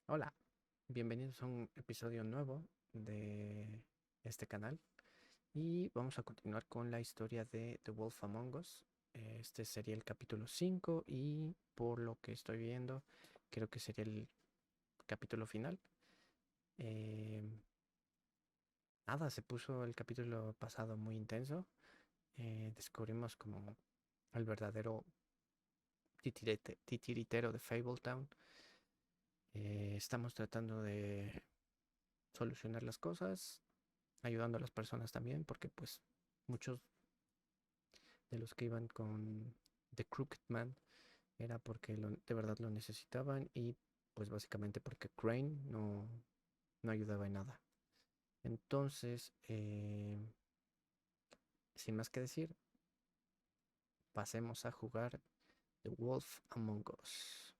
Hola, bienvenidos a un episodio nuevo de este canal y vamos a continuar con la historia de The Wolf Among Us. Este sería el capítulo 5 y por lo que estoy viendo creo que sería el capítulo final. Nada, se puso el capítulo pasado muy intenso. Descubrimos como el verdadero titiritero de Fabletown. Estamos tratando de solucionar las cosas, ayudando a las personas también, porque pues muchos de los que iban con The Crooked Man era porque de verdad lo necesitaban y pues básicamente porque Crane no ayudaba en nada. Entonces, sin más que decir, pasemos a jugar The Wolf Among Us.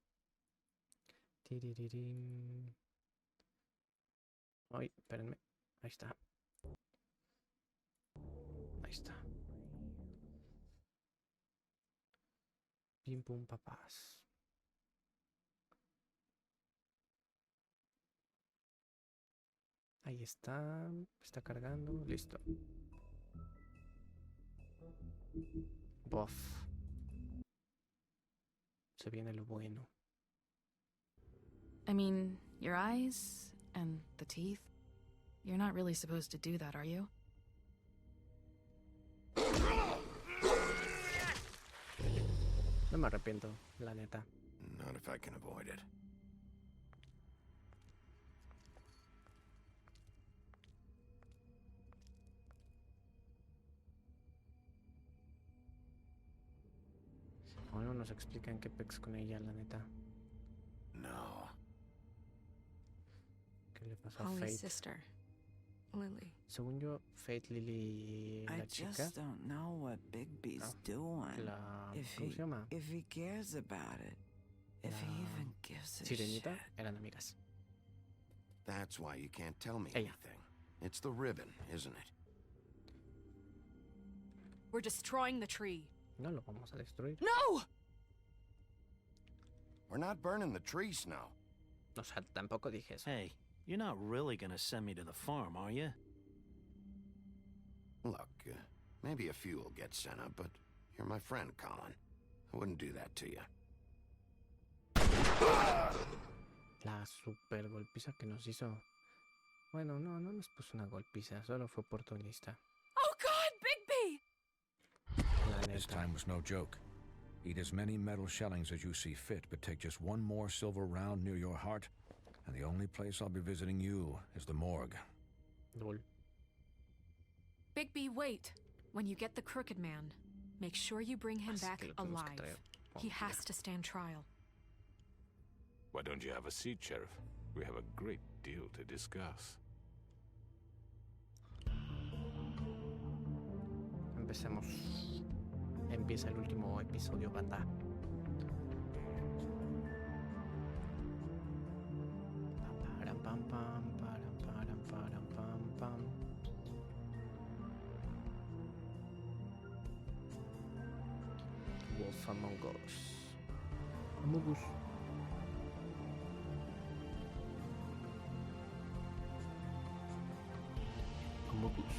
Tiririrín. Ay, espérenme. Ahí está. Ahí está. Pim pum papás. Ahí está. Está cargando. Listo. Buff. Se viene lo bueno. I mean, your eyes and the teeth. You're not really supposed to do that, are you? No me arrepiento, la neta. Not if I can avoid it. Aún no nos explican qué pex con ella, la neta. No. ¿Qué le pasó a Holly's Fate? sister, Lily. Según yo, Fate, Lily, I la chica. just don't know what Bigby's doing. La, If ¿cómo he se llama? if he cares about it. If he even gives a Sirenita shit. eran amigas. That's why you can't tell me Ella. anything. It's the ribbon, isn't it? We're destroying the tree. No lo vamos a destruir. No! We're not burning the tree, Snow. O sea, tampoco dije eso. Hey, you're not really gonna send me to the farm, are you? Look, maybe a few will get sent up, but you're my friend, Colin. I wouldn't do that to you. La super golpiza que nos hizo. Bueno, no nos puso una golpiza, solo fue oportunista. Oh God, Bigby! La This neta. time was no joke. Eat as many metal shellings as you see fit, but take just one more silver round near your heart, and the only place I'll be visiting you is the morgue. Lol. Bigby, wait. When you get the crooked man, make sure you bring him Así back que lo tenemos que alive. traer. He has to stand trial. Why don't you have a seat, Sheriff? We have a great deal to discuss. Empecemos. Empieza el último episodio, banda. Param, pam, pam, param, pam, pam. Wolf Among Us. Among Us. Among Us.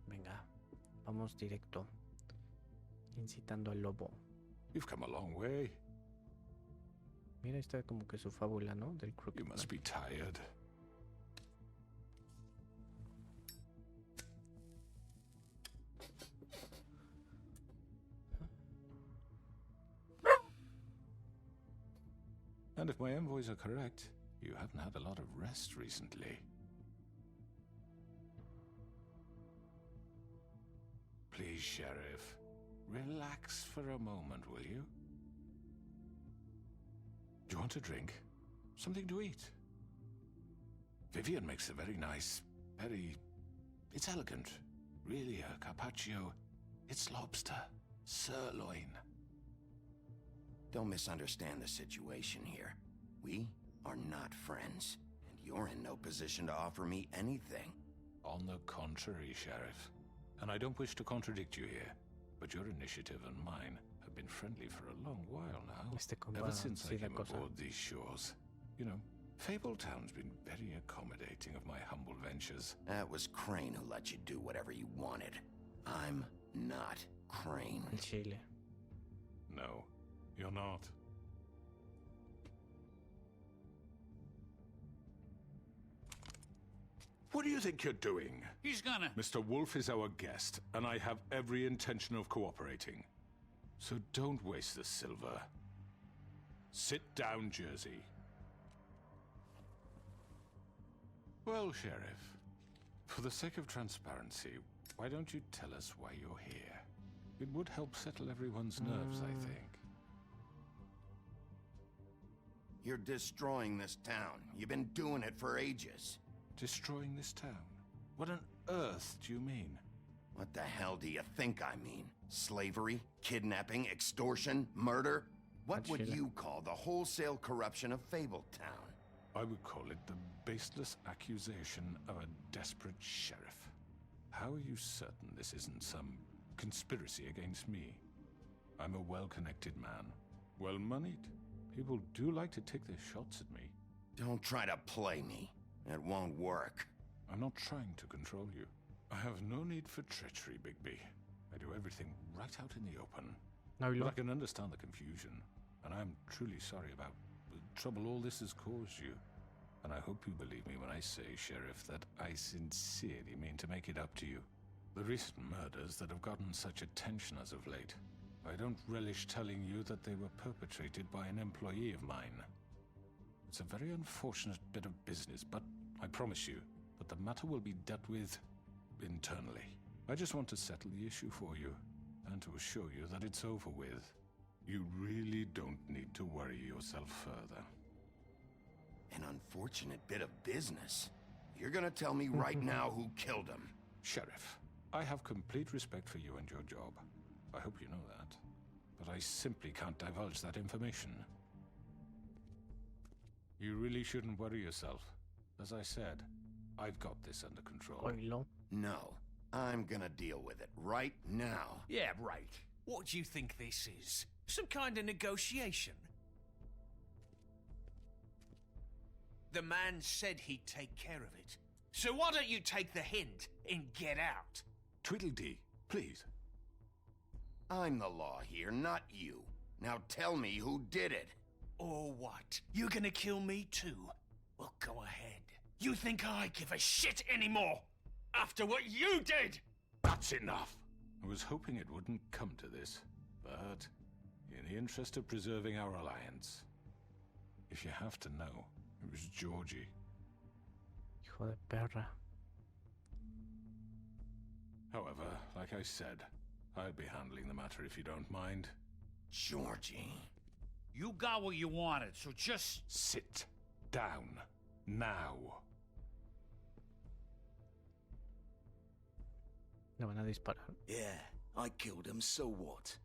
Venga, vamos directo. Incitando al lobo. You've come a long way. Mira, ahí está como que su fábula, ¿no? Del You Crooked must Man. be tired. And if my envoys are correct, you haven't had a lot of rest recently. Please, Sheriff, relax for a moment, will you? Do you want a drink? Something to eat? Vivian makes a very nice, it's elegant. Really, a carpaccio. It's lobster, sirloin. Don't misunderstand the situation here. We are not friends, and You're in no position to offer me anything. On the contrary, Sheriff. And I don't wish to contradict you here, but your initiative and mine have been friendly for a long while now. Este compa Ever since I sí da came cosa. aboard these shores. You know, Fabletown's been very accommodating of my humble ventures. That was Crane who let you do whatever you wanted. I'm not Crane. El Chile. No, you're not. What do you think you're doing? He's gonna... Mr. Wolf is our guest, and I have every intention of cooperating. So don't waste the silver. Sit down, Jersey. Well, Sheriff, for the sake of transparency, why don't you tell us why you're here? It would help settle everyone's nerves, I think. You're destroying this town. You've been doing it for ages. Destroying this town? What on earth do you mean? What the hell do you think I mean? Slavery, kidnapping, extortion, murder? What would you call the wholesale corruption of Fabletown? I would call it the baseless accusation of a desperate sheriff. How are you certain this isn't some conspiracy against me? I'm a well-connected man, well-moneyed. People do like to take their shots at me. Don't try to play me. It won't work. I'm not trying to control you. I have no need for treachery, Bigby. I do everything right out in the open. No, But I can understand the confusion, and I'm truly sorry about the trouble all this has caused you. And I hope you believe me when I say, Sheriff, that I sincerely mean to make it up to you. The recent murders that have gotten such attention as of late, I don't relish telling you that they were perpetrated by an employee of mine. It's a very unfortunate bit of business, but I promise you that the matter will be dealt with internally. I just want to settle the issue for you, and to assure you that it's over with. You really don't need to worry yourself further. An unfortunate bit of business. You're gonna tell me right now who killed him. Sheriff, I have complete respect for you and your job. I hope you know that. But I simply can't divulge that information. You really shouldn't worry yourself. As I said, I've got this under control. Oilo. No, I'm gonna deal with it right now. Yeah, right. What do you think this is? Some kind of negotiation? The man said he'd take care of it. So why don't you take the hint and get out? Tweedledee, please. I'm the law here, not you. Now tell me who did it. Or what? You're gonna kill me too? Well, go ahead. You think I give a shit anymore? After what you did? That's enough. I was hoping it wouldn't come to this, but in the interest of preserving our alliance, if you have to know, it was Georgie. Hijo de perra. However, like I said, I'll be handling the matter if you don't mind. Georgie. You got what you wanted, so just... Sit down. Now. Le van a disparar. Yeah, I killed him, so what?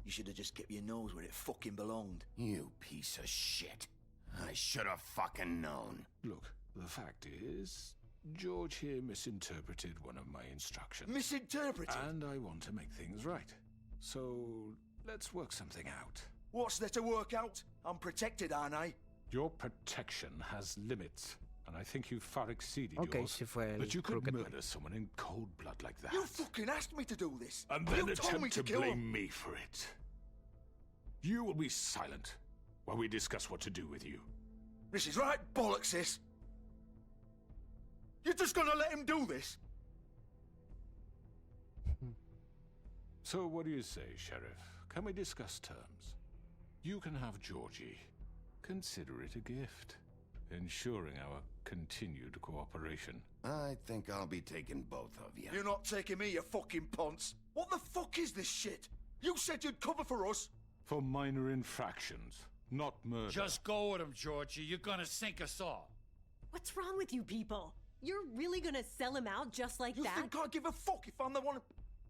You should have just kept your nose where it fucking belonged. You piece of shit. I should have fucking known. Look, the fact is, George here misinterpreted one of my instructions. Misinterpreted? And I want to make things right. So, let's work something out. What's there to work out? I'm protected, aren't I? Your protection has limits, and I think you've far exceeded Okay, yours. si fue el But you could crooked man. murder someone in cold blood like that. You fucking asked me to do this. And then you told me attempt to to kill blame him. me for it. You will be silent while we discuss what to do with you. This is right bollocks, sis. You're just gonna let him do this? So what do you say, Sheriff? Can we discuss terms? You can have Georgie. Consider it a gift, ensuring our continued cooperation. I think I'll be taking both of you. You're not taking me, you fucking ponce. What the fuck is this shit? You said you'd cover for us. For minor infractions, not murder. Just go with him, Georgie. You're gonna sink us all. What's wrong with you people? You're really gonna sell him out just like You that? think I give a fuck if I'm the one?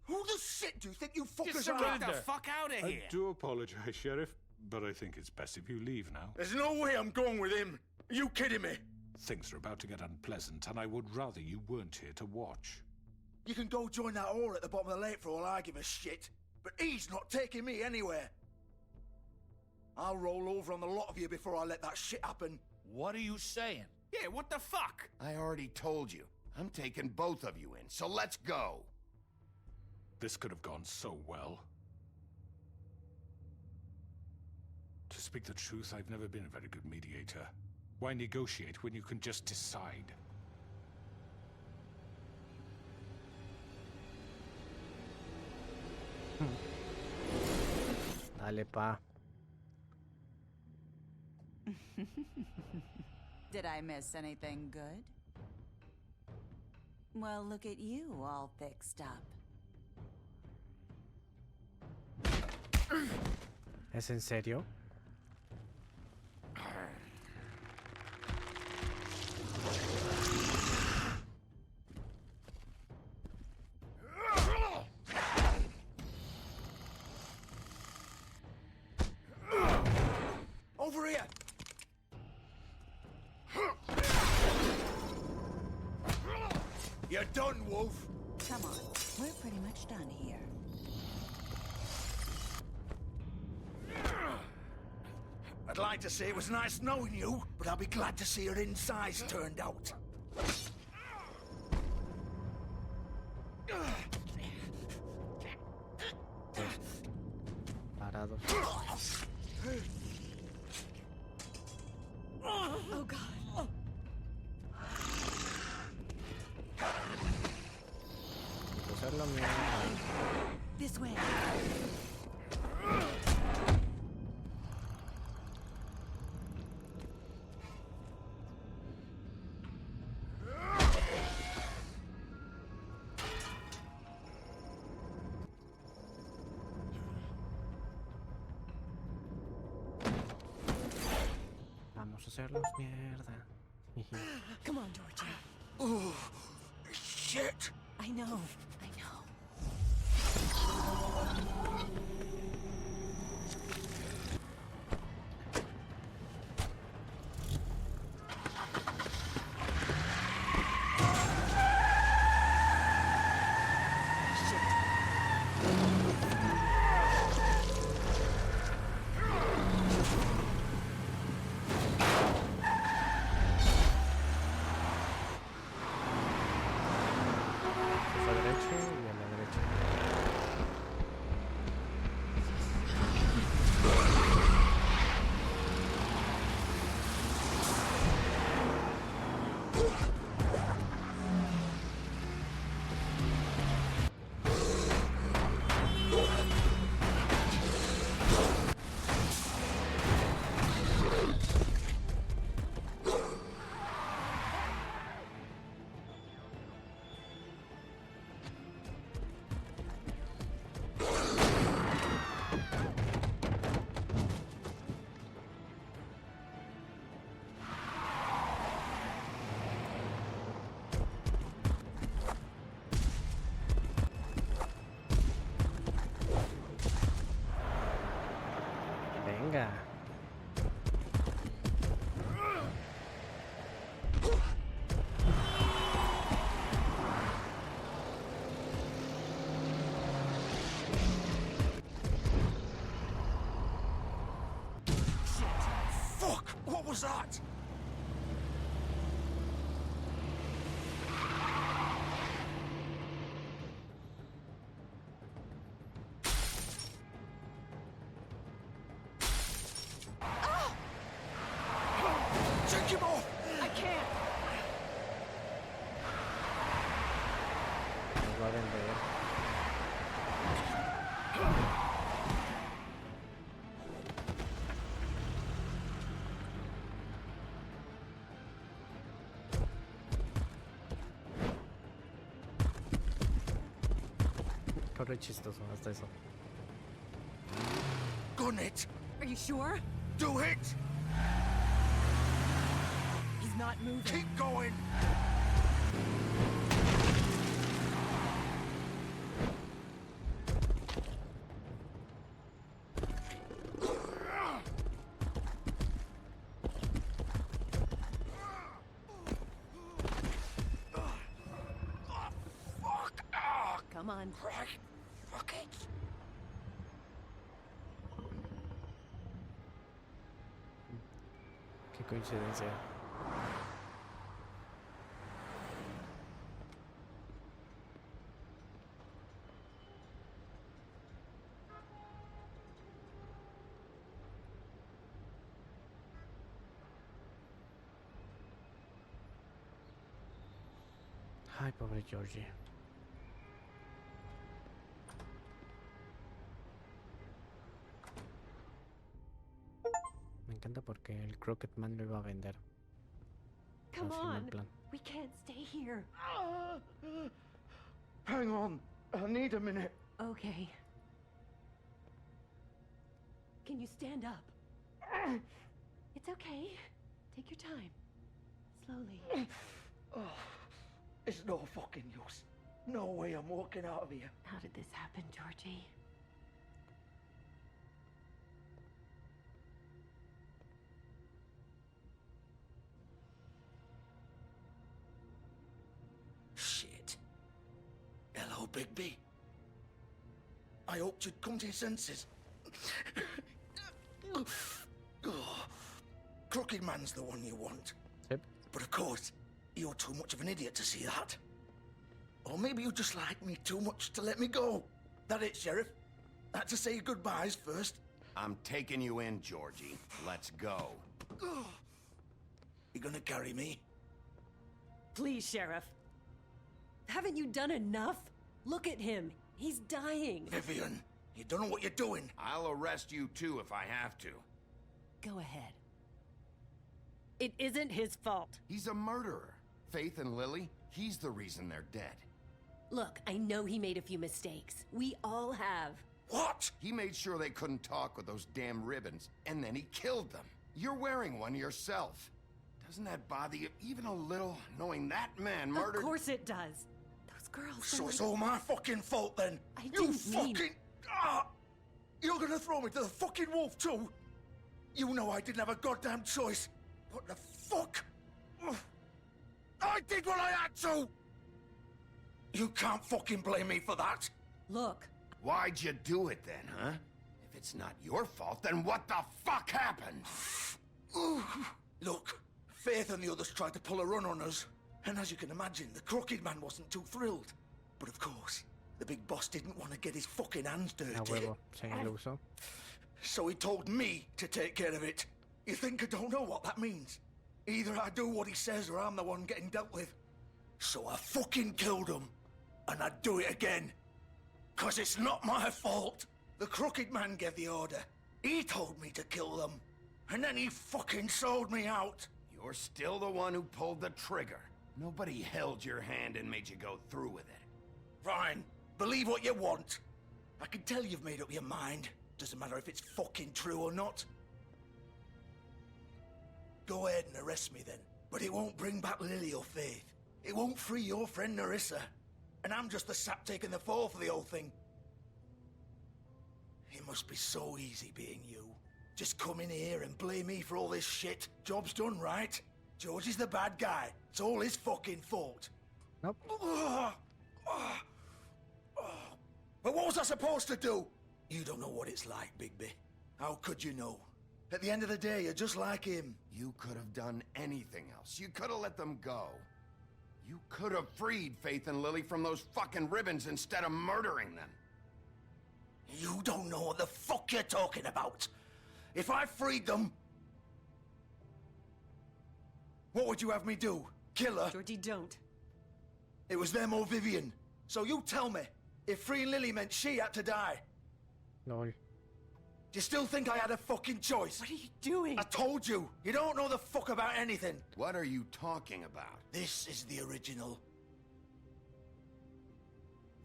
Who the shit do you think you fuckers Just are? surrender. Get the fuck out of I here. do apologize, Sheriff. but I think it's best if you leave now. There's no way I'm going with him. Are you kidding me? Things are about to get unpleasant, and I would rather you weren't here to watch. You can go join that whore at the bottom of the lake for all I give a shit. But he's not taking me anywhere. I'll roll over on the lot of you before I let that shit happen. What are you saying? Yeah, what the fuck? I already told you. I'm taking both of you in, so let's go. This could have gone so well. To speak the truth, I've never been a very good mediator. Why negotiate when you can just decide? Dale, pa. Did I miss anything good? Well, look at you, all fixed up. ¿Es en serio? Over here! You're done, Wolf. Come on, we're pretty much done here. I'd like to say it was nice knowing you, but I'll be glad to see your insides turned out. Parados. Oh, God. Hacerlo mierda. This way. Vamos a hacerlos mierda. Come on, Georgia. Oh, shit! I know. Fue derecho y a la derecha. Venga. Fuck! What was that? Take him off! I can't. Nos va a vender. Corre chistoso hasta eso. Gun it! Are you sure? Do it! He's not moving. Keep going! Come on. Right. Fuck it. Qué coincidencia. Ay, pobre Georgie. Me encanta porque el Crooked Man lo iba a vender. Come Así, mal on. plan. We can't stay here. Hang on. I need a minute. Okay. Can you stand up? It's okay. Take your time. Slowly. Oh, it's no fucking use. No way I'm walking out of here. How did this happen, Georgie? Shit. Hello, Bigby. I hoped you'd come to your senses. Oh, Crooked Man's the one you want. Yep. But of course, you're too much of an idiot to see that. Or maybe you just like me too much to let me go. That it, Sheriff? Had to say goodbyes first. I'm taking you in, Georgie. Let's go. You gonna carry me? Please, Sheriff. Haven't you done enough? Look at him. He's dying. Vivian, you don't know what you're doing. I'll arrest you too if I have to. Go ahead. It isn't his fault. He's a murderer. Faith and Lily, he's the reason they're dead. Look, I know he made a few mistakes. We all have. What? He made sure they couldn't talk with those damn ribbons, and then he killed them. You're wearing one yourself. Doesn't that bother you even a little, knowing that man murdered... Of course it does. Those girls... So are it's like... all my fucking fault then? I You didn't mean- fucking... Ah! You're gonna throw me to the fucking wolf too? You know I didn't have a goddamn choice. What the fuck? Ugh. I did what I had to! You can't fucking blame me for that. Look. Why'd you do it then, huh? If it's not your fault, then what the fuck happened? Look, Faith and the others tried to pull a run on us. And as you can imagine, the Crooked Man wasn't too thrilled. But of course, the big boss didn't want to get his fucking hands dirty. A huevo, señor Uso. So he told me to take care of it. You think I don't know what that means? Either I do what he says or I'm the one getting dealt with. So I fucking killed him. And I'd do it again. 'Cause it's not my fault. The Crooked Man gave the order. He told me to kill them. And then he fucking sold me out. You're still the one who pulled the trigger. Nobody held your hand and made you go through with it. Fine. Believe what you want. I can tell you've made up your mind. Doesn't matter if it's fucking true or not. Go ahead and arrest me then. But it won't bring back Lily or Faith. It won't free your friend Narissa. And I'm just the sap taking the fall for the whole thing. It must be so easy being you. Just come in here and blame me for all this shit. Job's done, right? George is the bad guy. It's all his fucking fault. Nope. But what was I supposed to do? You don't know what it's like, Bigby. How could you know? At the end of the day, you're just like him. You could have done anything else. You could have let them go. You could have freed Faith and Lily from those fucking ribbons instead of murdering them. You don't know what the fuck you're talking about. If I freed them... What would you have me do? Kill her? Georgie, don't. It was them or Vivian. So you tell me, if freeing Lily meant she had to die, Lol. do you still think I had a fucking choice? What are you doing? I told you, you don't know the fuck about anything. What are you talking about? This is the original.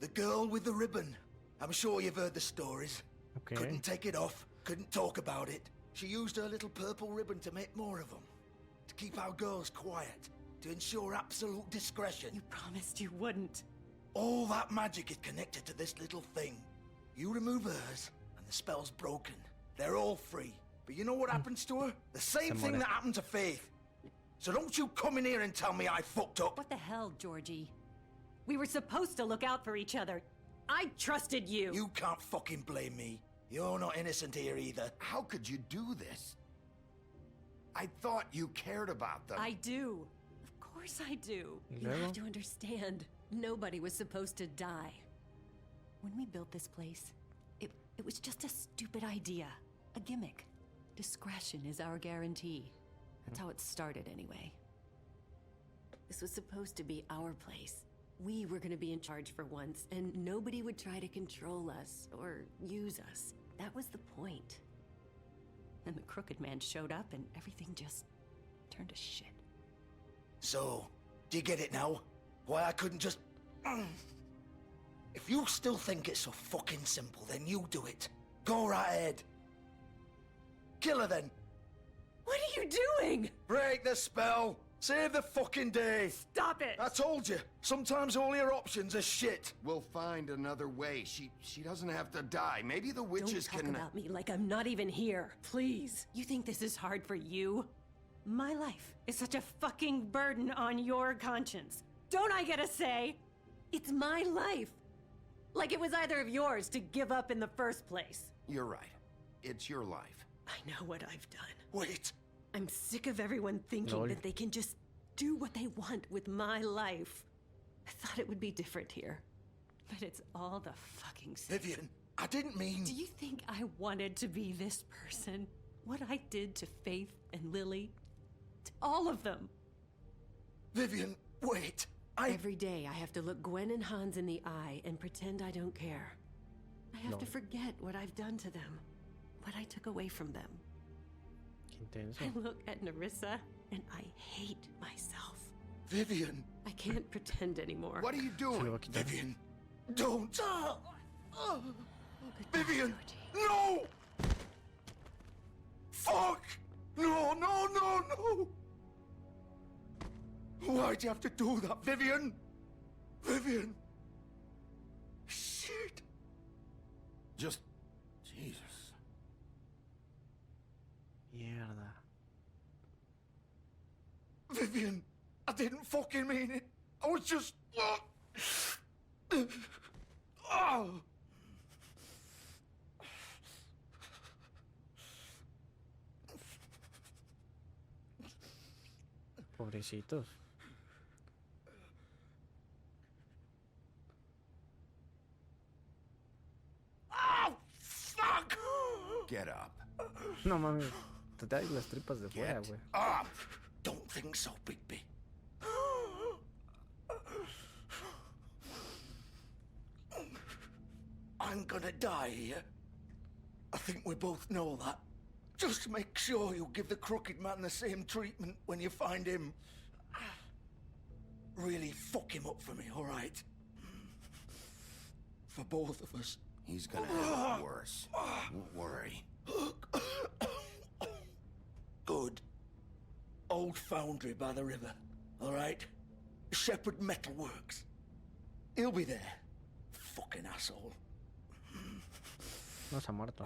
The girl with the ribbon. I'm sure you've heard the stories. Okay. Couldn't take it off, couldn't talk about it. She used her little purple ribbon to make more of them. To keep our girls quiet. To ensure absolute discretion. You promised you wouldn't. All that magic is connected to this little thing. You remove hers, and the spell's broken. They're all free. But you know what happens to her? The same thing that happened to Faith. So don't you come in here and tell me I fucked up. What the hell, Georgie? We were supposed to look out for each other. I trusted you. You can't fucking blame me. You're not innocent here either. How could you do this? I thought you cared about them. I do. Of course I do. You have to understand. Nobody was supposed to die. When we built this place, it was just a stupid idea. A gimmick. Discretion is our guarantee. That's how it started anyway. This was supposed to be our place. We were gonna be in charge for once, and nobody would try to control us or use us. That was the point. And the crooked man showed up and everything just turned to shit. So, do you get it now? Why I couldn't just... If you still think it's so fucking simple, then you do it. Go right ahead. Kill her then. What are you doing? Break the spell. Save the fucking day. Stop it. I told you. Sometimes all your options are shit. We'll find another way. She doesn't have to die. Maybe the witches Don't talk can... about me like I'm not even here. Please. You think this is hard for you? My life is such a fucking burden on your conscience. Don't I get a say? It's my life. Like it was either of yours to give up in the first place. You're right. It's your life. I know what I've done. Wait. I'm sick of everyone thinking that they can just do what they want with my life. I thought it would be different here. But it's all the fucking same. Vivian, I didn't mean... Do you think I wanted to be this person? What I did to Faith and Lily? To all of them. Vivian, wait. Every day I have to look Gwen and Hans in the eye and pretend I don't care. I have to forget what I've done to them. What I took away from them. I look at Nerissa and I hate myself. Vivian. I can't pretend anymore. What are you doing? Vivian, don't. Goodbye, Vivian, Georgie. no! Fuck! No, no, no, no! Why'd you have to do that, Vivian? Vivian! Shit! Just... Jesus. Mierda. Vivian, I didn't fucking mean it. I was just... Oh. Pobrecitos. Oh, fuck! Get up. No mames. Te traes las tripas de fuera, Get güey. Up! Don't think so, Bigby. I'm gonna die here. I think we both know that. Just make sure you give the crooked man the same treatment when you find him. Really fuck him up for me, all right? For both of us. He's gonna have it worse. Don't worry. Good. Old foundry by the river, all right? Shepherd Metalworks. He'll be there. Fucking asshole. No se ha muerto.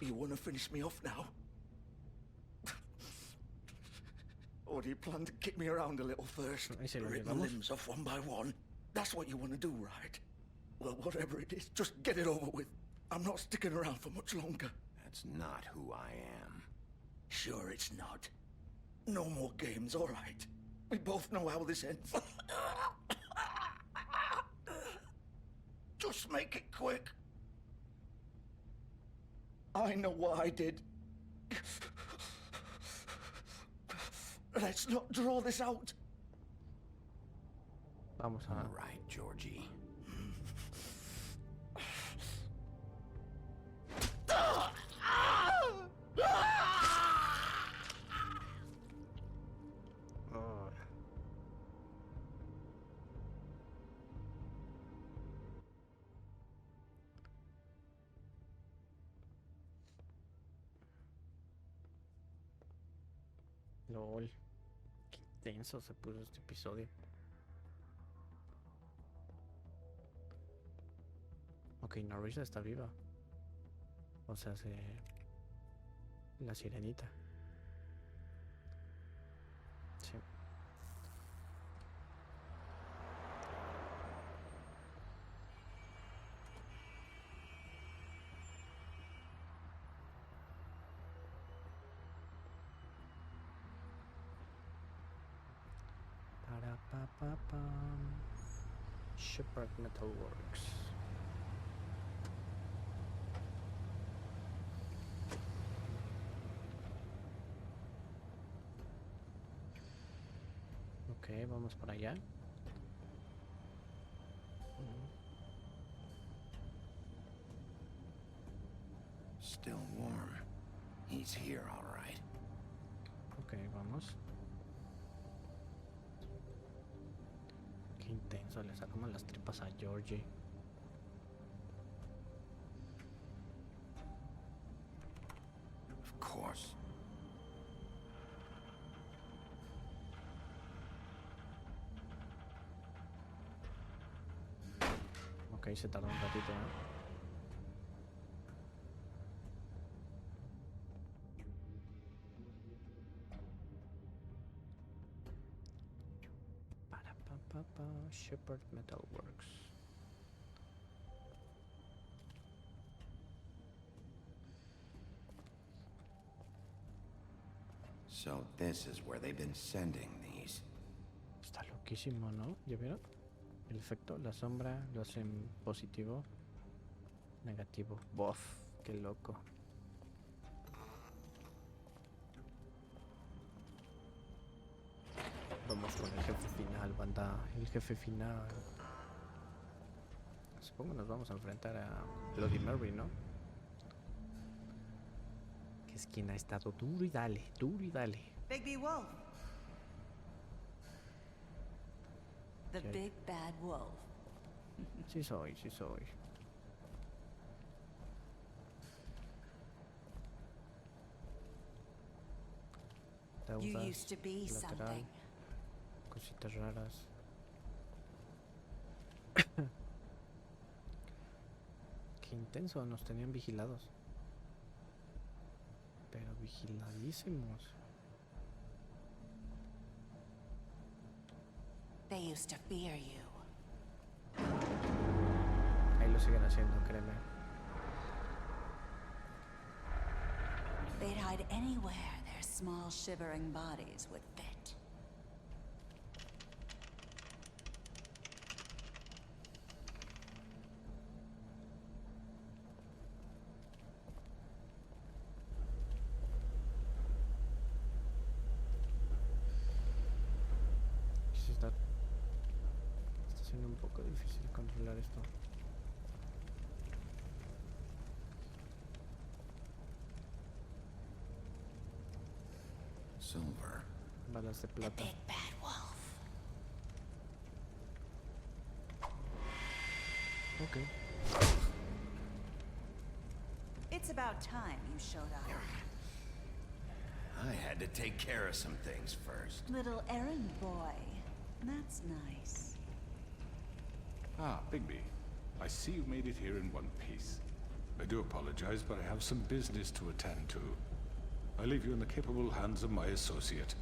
You want to finish me off now? Or do you plan to kick me around a little first? Ahí se lo Rip my llevamos. limbs off one by one? That's what you want to do, right? Well, whatever it is, just get it over with. I'm not sticking around for much longer. That's not who I am. Sure it's not. No more games, all right? We both know how this ends. Just make it quick. I know what I did. Let's not draw this out. Vamos a... All right, Georgie. Oh. LOL. Qué intenso se puso este episodio. Ok, Narissa está viva. O sea, la sirenita. Sí. Shepherd Metalworks. Ok, vamos para allá. Still warm. He's here, all right. Ok, vamos. Qué intenso, le sacamos las tripas a Georgie. Of course. Ok, se tardó un ratito, ¿no? Shepherd Metalworks. So this is where they've been sending these. Está loquísimo, ¿no? ¿Ya vieron? El efecto, la sombra lo hacen positivo, negativo. Bof, qué loco. Vamos con el jefe final, banda. El jefe final. Supongo nos vamos a enfrentar a Bloody Mary, ¿no? Que es quien ha estado duro y dale, duro y dale. Bigby Wolf. The Sí. big bad wolf. Sí soy, sí soy. You Deudas, used to be lateral, something. cositas raras. Qué intenso, nos tenían vigilados. Pero vigiladísimos. They used to fear you. Ahí lo siguen haciendo, créeme. They'd hide anywhere their small shivering bodies would fit. Está siendo un poco difícil controlar esto. Silver. Balas de plata. Big bad wolf. Ok. It's about time you showed up. I had to take care of some things first. Little errand boy. That's nice. Ah, Bigby. I see you made it here in one piece. I do apologize, but I have some business to attend to. I leave you in the capable hands of my associate.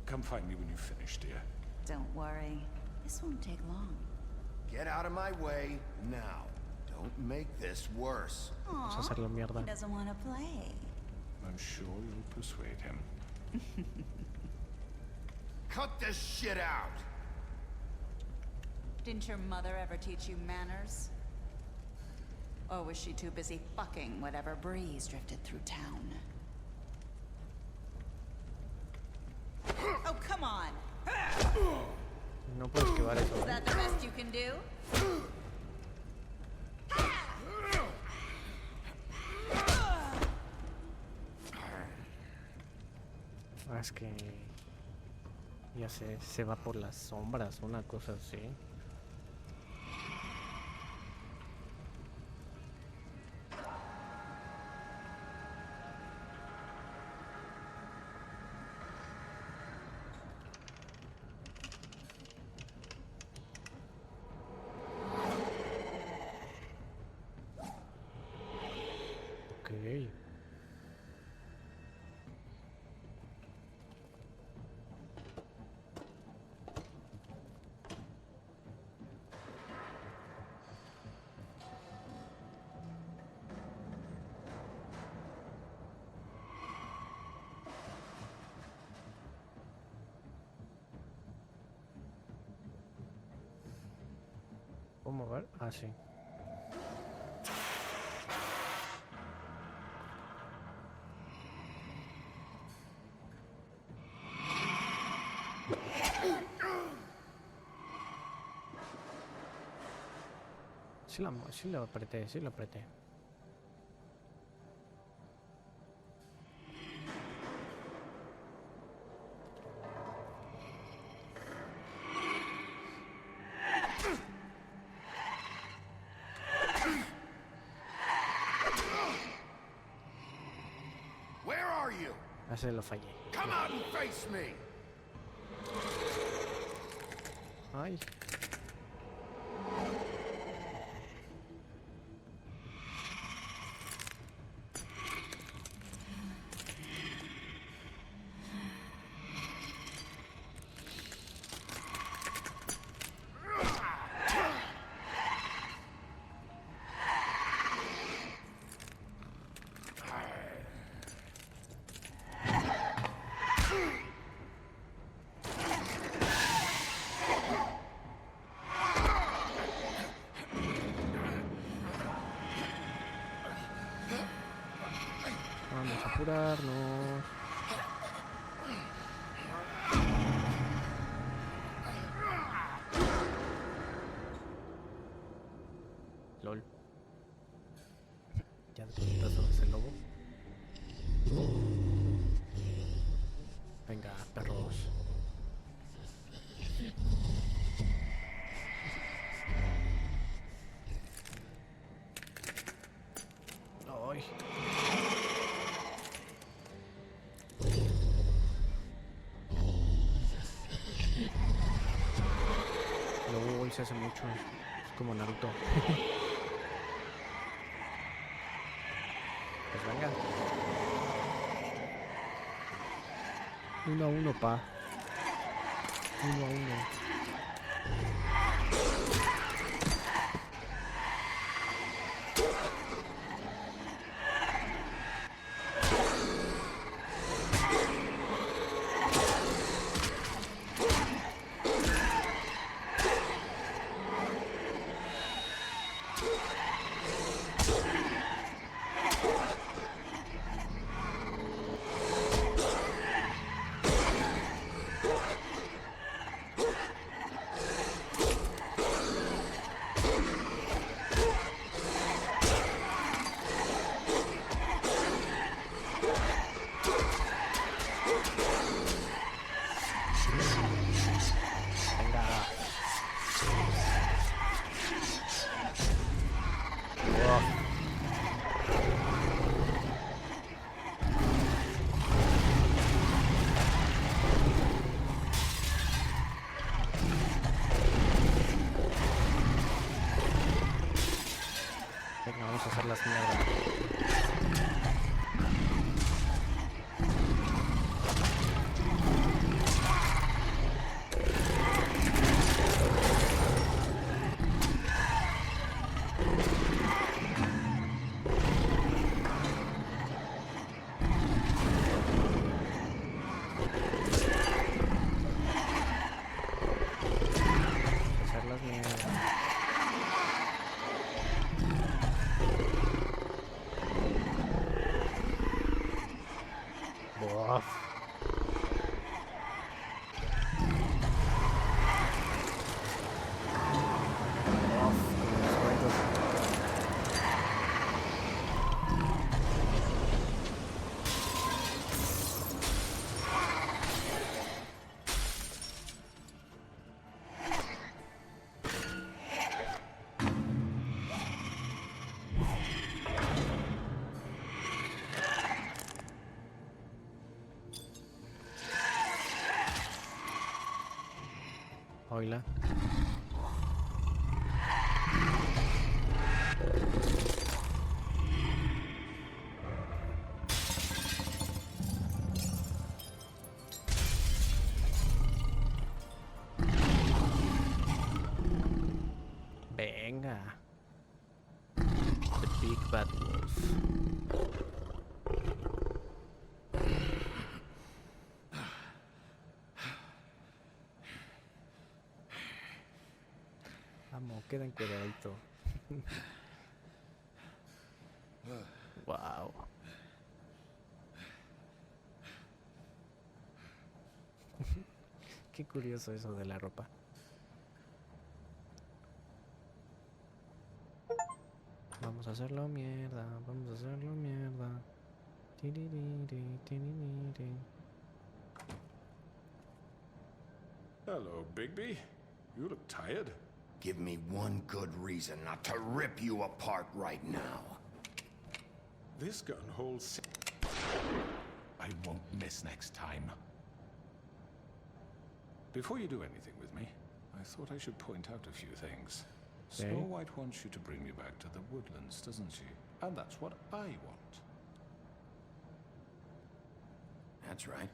Come find me when you've finished, dear. Don't worry. This won't take long. Get out of my way now. Don't make this worse. Vamos a hacerlo mierda. He doesn't want to play. I'm sure you'll persuade him. Cut this shit out! Didn't your mother ever teach you manners? Or was she too busy fucking whatever breeze drifted through town? Oh, come on! No puedo esquivar eso, Is that the best you can do? Ah, es que ya se va por las sombras, una cosa así. Ok. mover? Ah, sí. Sí lo apreté, sí lo apreté. Where are you? Ese lo fallé. Come out and face me. Ay. Vamos a apurarnos. LOL. Ya pasó ese lobo. Venga, perros. Ay. LOL se hace mucho. Es como Naruto. Pues venga. 1-1, pa. 1-1. Venga, vamos a hacer las mierdas. Hacer las mierdas. Buah. Oila. Venga. The Big Bad Wolf. Vamos, queda encuadradito. Wow. Qué curioso eso de la ropa. Vamos a hacerlo mierda, vamos a hacerlo mierda. Tiririri, tiririri. Hello, Bigby. You look tired. Give me one good reason not to rip you apart right now. This gun holds... I won't miss next time. Before you do anything with me, I thought I should point out a few things. Okay. Snow White wants you to bring me back to the woodlands, doesn't she? And that's what I want. That's right.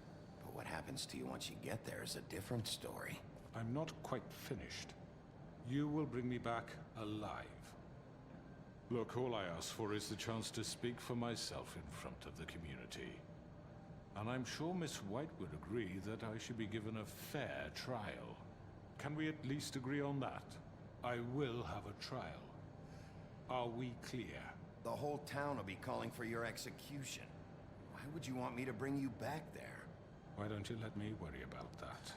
But what happens to you once you get there is a different story. I'm not quite finished. You will bring me back alive. Look, all I ask for is the chance to speak for myself in front of the community. And I'm sure Miss White would agree that I should be given a fair trial. Can we at least agree on that? I will have a trial. Are we clear? The whole town will be calling for your execution. Why would you want me to bring you back there? Why don't you let me worry about that?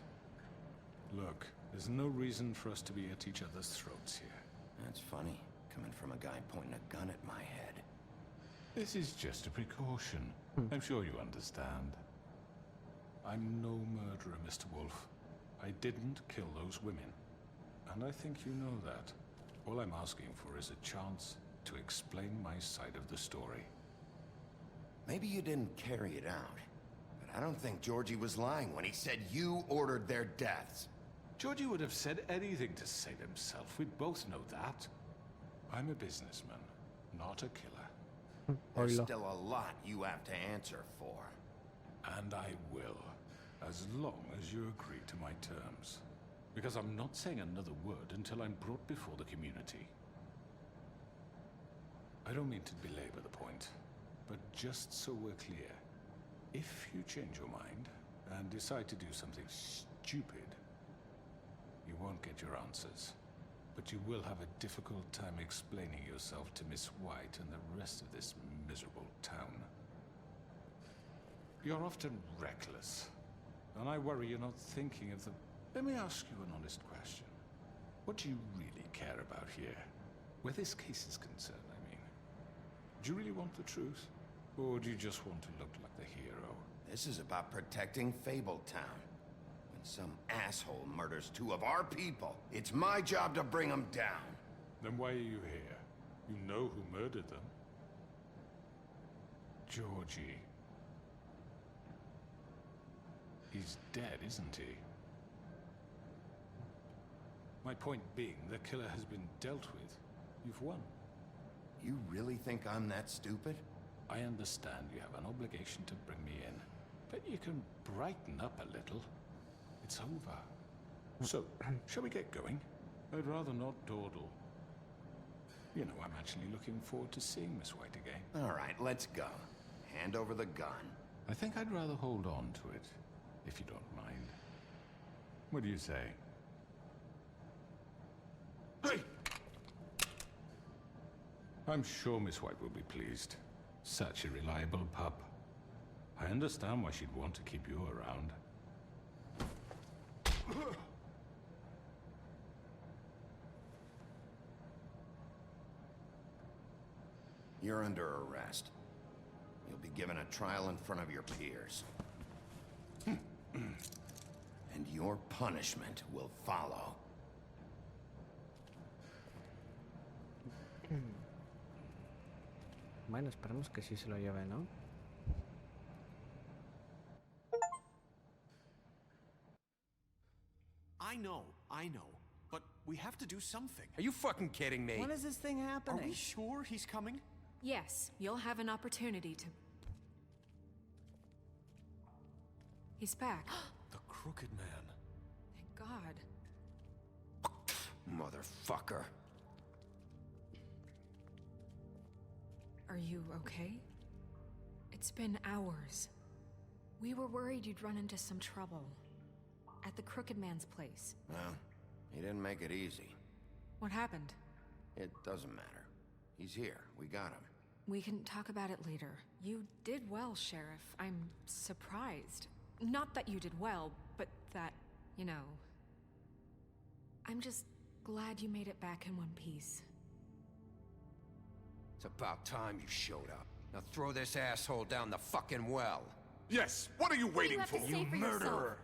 Look, there's no reason for us to be at each other's throats here. That's funny, coming from a guy pointing a gun at my head. This is just a precaution. I'm sure you understand. I'm no murderer, Mr. Wolf. I didn't kill those women. And I think you know that. All I'm asking for is a chance to explain my side of the story. Maybe you didn't carry it out, but I don't think Georgie was lying when he said you ordered their deaths. Georgie would have said anything to save himself. We both know that. I'm a businessman, not a killer. There's still a lot you have to answer for. And I will, as long as you agree to my terms. Because I'm not saying another word until I'm brought before the community. I don't mean to belabor the point, but just so we're clear, if you change your mind and decide to do something stupid, you won't get your answers. But you will have a difficult time explaining yourself to Miss White and the rest of this miserable town. You're often reckless, and I worry you're not thinking of the... Let me ask you an honest question. What do you really care about here? Where this case is concerned, I mean. Do you really want the truth? Or do you just want to look like the hero? This is about protecting Fabletown. When some asshole murders two of our people, it's my job to bring them down. Then why are you here? You know who murdered them. Georgie. He's dead, isn't he? My point being, the killer has been dealt with. You've won. You really think I'm that stupid? I understand you have an obligation to bring me in, but you can brighten up a little. It's over. So, shall we get going? I'd rather not dawdle. You know, I'm actually looking forward to seeing Miss White again. All right, let's go. Hand over the gun. I think I'd rather hold on to it, if you don't mind. What do you say? Hey! I'm sure Miss White will be pleased. Such a reliable pup. I understand why she'd want to keep you around. You're under arrest. You'll be given a trial in front of your peers. And your punishment will follow. Bueno, esperemos que sí se lo lleve, ¿no? I know. But we have to do something. Are you fucking kidding me? When is this thing happening? Are we sure he's coming? Yes, you'll have an opportunity to... He's back. The Crooked Man. Thank God. Motherfucker. Are you okay? It's been hours. We were worried you'd run into some trouble. At the Crooked Man's place. Well, he didn't make it easy. What happened? It doesn't matter. He's here. We got him. We can talk about it later. You did well, Sheriff. I'm surprised. Not that you did well, but that, you know... I'm just glad you made it back in one piece. It's about time you showed up. Now throw this asshole down the fucking well. Yes, what are you waiting for? You murderer!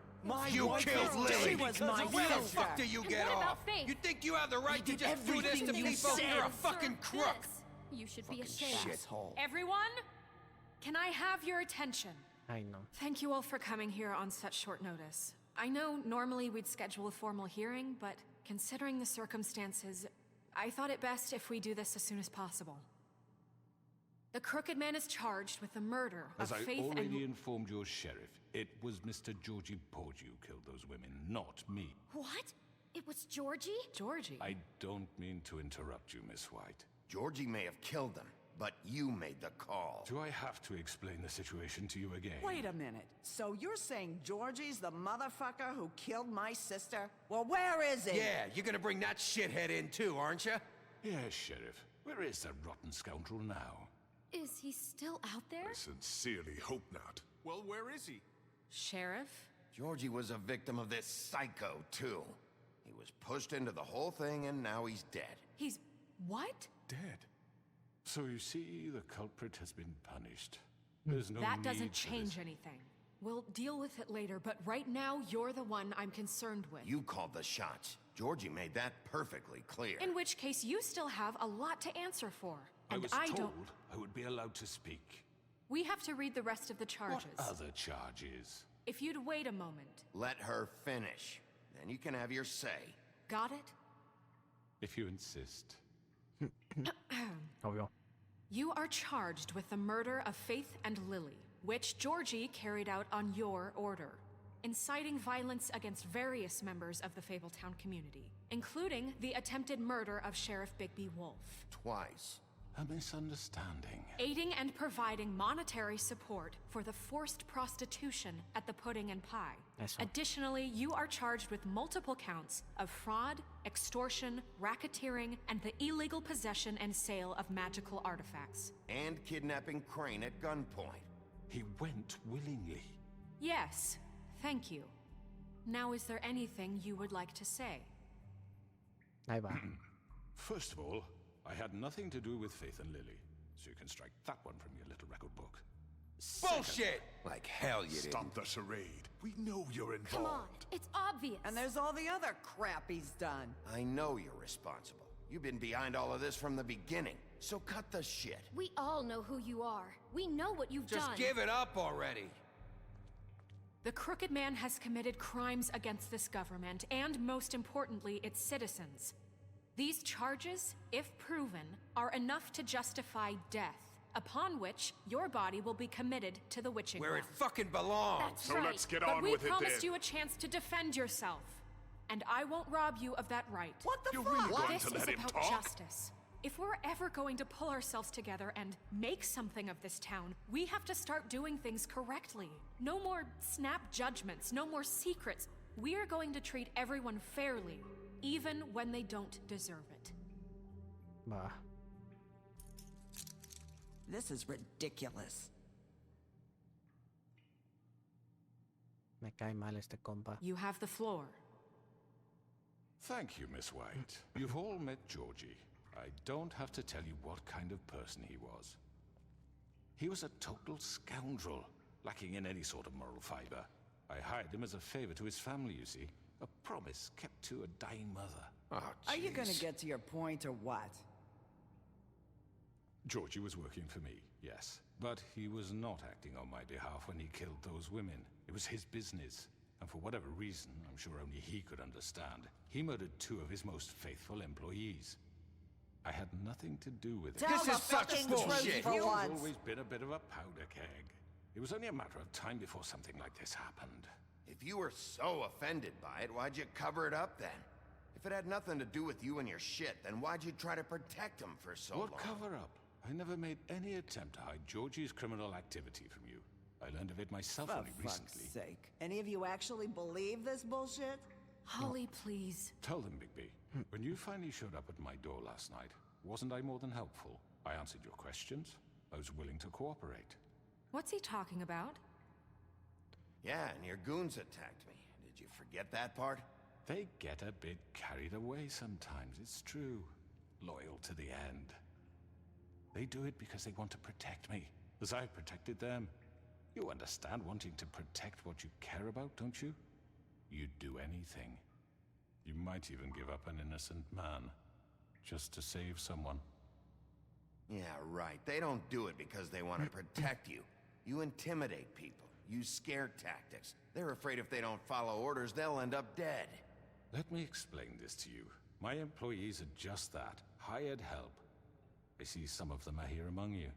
You killed Lily! She was my Where the sister. fuck do you get And what off? about Faith? You think you have the right to just do this to Everything you people? said. You're a fucking crook! You should be Fucking ashamed. shithole. Everyone? Can I have your attention? I know. Thank you all for coming here on such short notice. I know normally we'd schedule a formal hearing, but considering the circumstances, I thought it best if we do this as soon as possible. The Crooked Man is charged with the murder of As I Faith already informed your sheriff, it was Mr. Georgie Porge who killed those women, not me. What? It was Georgie? Georgie? I don't mean to interrupt you, Miss White. Georgie may have killed them, but you made the call. Do I have to explain the situation to you again? Wait a minute. So you're saying Georgie's the motherfucker who killed my sister? Well, where is he? Yeah, you're gonna bring that shithead in too, aren't you? Yes, Sheriff. Where is that rotten scoundrel now? Is he still out there? I sincerely hope not. Well, where is he? Sheriff? Georgie was a victim of this psycho, too. He was pushed into the whole thing, and now he's dead. He's... what? Dead. So you see, the culprit has been punished. There's no That need doesn't for change this. anything. We'll deal with it later, but right now, you're the one I'm concerned with. You called the shots. Georgie made that perfectly clear. In which case, you still have a lot to answer for. I And was I told don't... I would be allowed to speak. We have to read the rest of the charges. What other charges? If you'd wait a moment. Let her finish. Then you can have your say. Got it? If you insist. Obvio. You are charged with the murder of Faith and Lily, which Georgie carried out on your order, inciting violence against various members of the Fabletown community, including the attempted murder of Sheriff Bigby Wolf. Twice. A misunderstanding. Aiding and providing monetary support for the forced prostitution at the Pudding and Pie. Eso. Additionally, you are charged with multiple counts of fraud, extortion, racketeering, and the illegal possession and sale of magical artifacts. And kidnapping Crane at gunpoint. He went willingly. Yes, thank you. Now, is there anything you would like to say? Ahí va. First of all, I had nothing to do with Faith and Lily, so you can strike that one from your little record book. Bullshit! Like hell you didn't. Stop the charade. We know you're involved. Come on, it's obvious. And there's all the other crap he's done. I know you're responsible. You've been behind all of this from the beginning, so cut the shit. We all know who you are. We know what you've Just done. give it up already. The Crooked Man has committed crimes against this government and, most importantly, its citizens. These charges, if proven, are enough to justify death, upon which your body will be committed to the witching Where it well. fucking belongs. That's So right. let's get But on we with it then. promised you a chance to defend yourself, and I won't rob you of that right. What the You're fuck? really going This to is let him about talk? justice. If we're ever going to pull ourselves together and make something of this town, we have to start doing things correctly. No more snap judgments, no more secrets. We're going to treat everyone fairly, even when they don't deserve it. Va. This is ridiculous. Me cae mal este compa. You have the floor. Thank you, Miss White. You've all met Georgie. I don't have to tell you what kind of person he was. He was a total scoundrel, lacking in any sort of moral fiber. I hired him as a favor to his family, you see. A promise kept to a dying mother. Oh, Are you gonna jeez. get to your point or what? Georgie was working for me, yes. But he was not acting on my behalf when he killed those women. It was his business. And for whatever reason, I'm sure only he could understand, he murdered 2 of his most faithful employees. I had nothing to do with it. Tell This the is such fucking bullshit. truth for He's once. always been a bit of a powder keg. It was only a matter of time before something like this happened. If you were so offended by it, why'd you cover it up then? If it had nothing to do with you and your shit, then why'd you try to protect him for so What long? cover up? I never made any attempt to hide Georgie's criminal activity from you. I learned of it myself For only fuck's recently. sake. Any of you actually believe this bullshit? Holly, please. Tell them, Bigby. When you finally showed up at my door last night, wasn't I more than helpful? I answered your questions. I was willing to cooperate. What's he talking about? Yeah, and your goons attacked me. Did you forget that part? They get a bit carried away sometimes, it's true. Loyal to the end. They do it because they want to protect me, as I've protected them. You understand wanting to protect what you care about, don't you? You'd do anything. You might even give up an innocent man, just to save someone. Yeah, right. They don't do it because they want to protect you. You intimidate people, use scare tactics. They're afraid if they don't follow orders, they'll end up dead. Let me explain this to you. My employees are just that, hired help. I see some of them are here among you.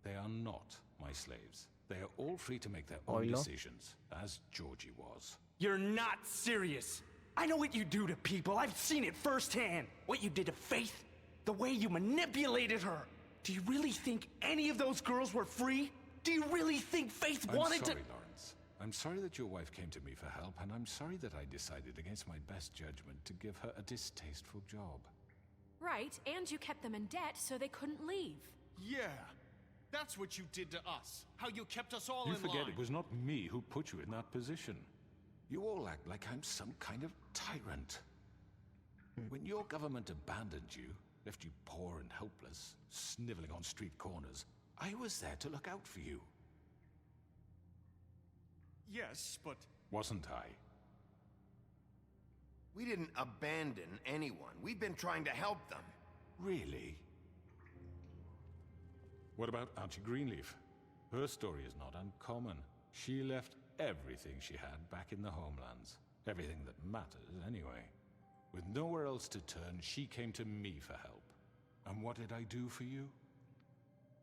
They are not my slaves. They are all free to make their own decisions, as Georgie was. You're not serious. I know what you do to people. I've seen it firsthand. What you did to Faith, the way you manipulated her. Do you really think any of those girls were free? Do you really think Faith wanted to— I'm sorry, Lawrence. I'm sorry that your wife came to me for help, and I'm sorry that I decided against my best judgment to give her a distasteful job. Right, and you kept them in debt so they couldn't leave. Yeah, that's what you did to us. How you kept us all in line. You forget it was not me who put you in that position. You all act like I'm some kind of tyrant. When your government abandoned you, left you poor and helpless, sniveling on street corners, I was there to look out for you. Yes, but... Wasn't I? We didn't abandon anyone. We've been trying to help them. Really? What about Auntie Greenleaf? Her story is not uncommon. She left everything she had back in the homelands. Everything that matters, anyway. With nowhere else to turn, she came to me for help. And what did I do for you?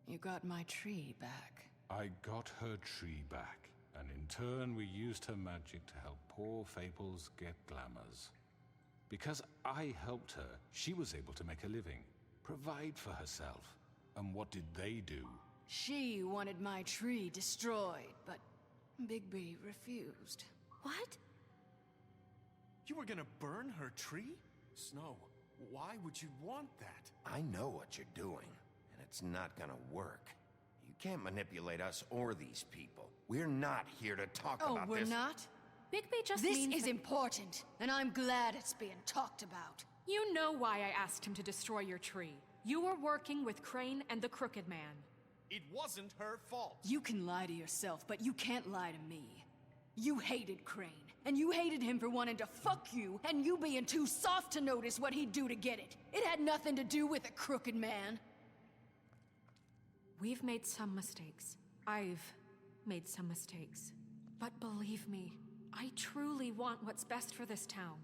You got my tree back. I got her tree back. And in turn, we used her magic to help poor Fables get glamours. Because I helped her, she was able to make a living, provide for herself. And what did they do? She wanted my tree destroyed, but Bigby refused. What? You were gonna burn her tree? Snow, why would you want that? I know what you're doing, and it's not gonna work. You can't manipulate us or these people. We're not here to talk about this. Oh, we're not? Bigby just This means is important, and I'm glad it's being talked about. You know why I asked him to destroy your tree. You were working with Crane and the Crooked Man. It wasn't her fault. You can lie to yourself, but you can't lie to me. You hated Crane, and you hated him for wanting to fuck you, and you being too soft to notice what he'd do to get it. It had nothing to do with the Crooked Man. We've made some mistakes. I've made some mistakes. But believe me, I truly want what's best for this town.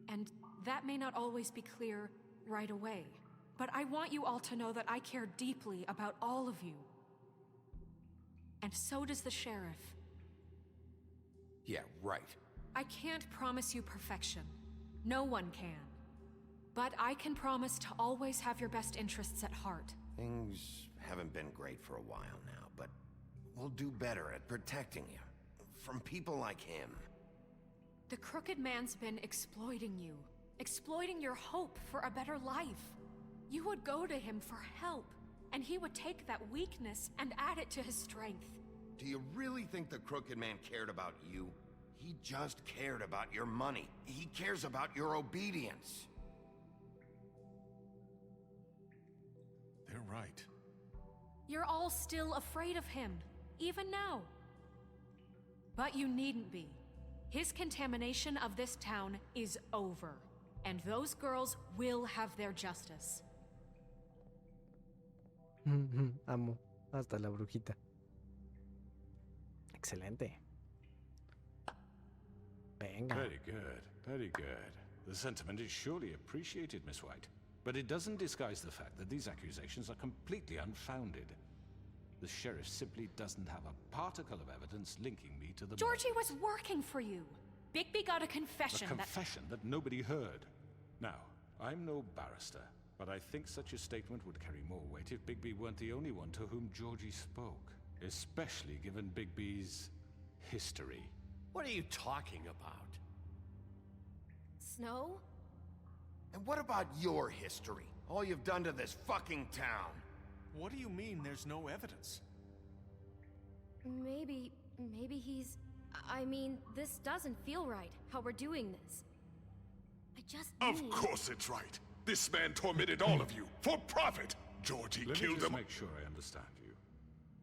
And that may not always be clear right away. But I want you all to know that I care deeply about all of you. And so does the sheriff. Yeah, right. I can't promise you perfection. No one can. But I can promise to always have your best interests at heart. Things haven't been great for a while now, but we'll do better at protecting you. From people like him. The Crooked Man's been exploiting you. Exploiting your hope for a better life. You would go to him for help, and he would take that weakness and add it to his strength. Do you really think the Crooked Man cared about you? He just cared about your money. He cares about your obedience. They're right. You're all still afraid of him, even now. But you needn't be. His contamination of this town is over, and those girls will have their justice. Amo. Hasta la brujita. Excelente. Venga. Very good, very good. The sentiment is surely appreciated, Miss White. But it doesn't disguise the fact that these accusations are completely unfounded. The sheriff simply doesn't have a particle of evidence linking me to the Georgie was working for you. Bigby got a confession that nobody heard. Now, I'm no barrister, but I think such a statement would carry more weight if Bigby weren't the only one to whom Georgie spoke. Especially given Bigby's history. What are you talking about? Snow? And what about your history? All you've done to this fucking town? What do you mean there's no evidence? Maybe he's... I mean, this doesn't feel right, how we're doing this. I just Of course it's right. This man tormented all of you, for profit! Georgie Let killed me just him. make sure I understand you.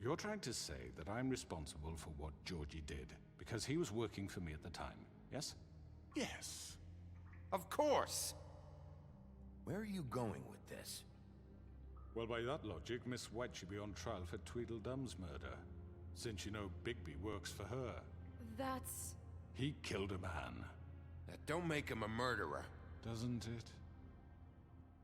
You're trying to say that I'm responsible for what Georgie did, because he was working for me at the time, yes? Yes. Of course! Where are you going with this? Well, by that logic, Miss White should be on trial for Tweedledum's murder, since you know Bigby works for her. That's... He killed a man. That don't make him a murderer. Doesn't it?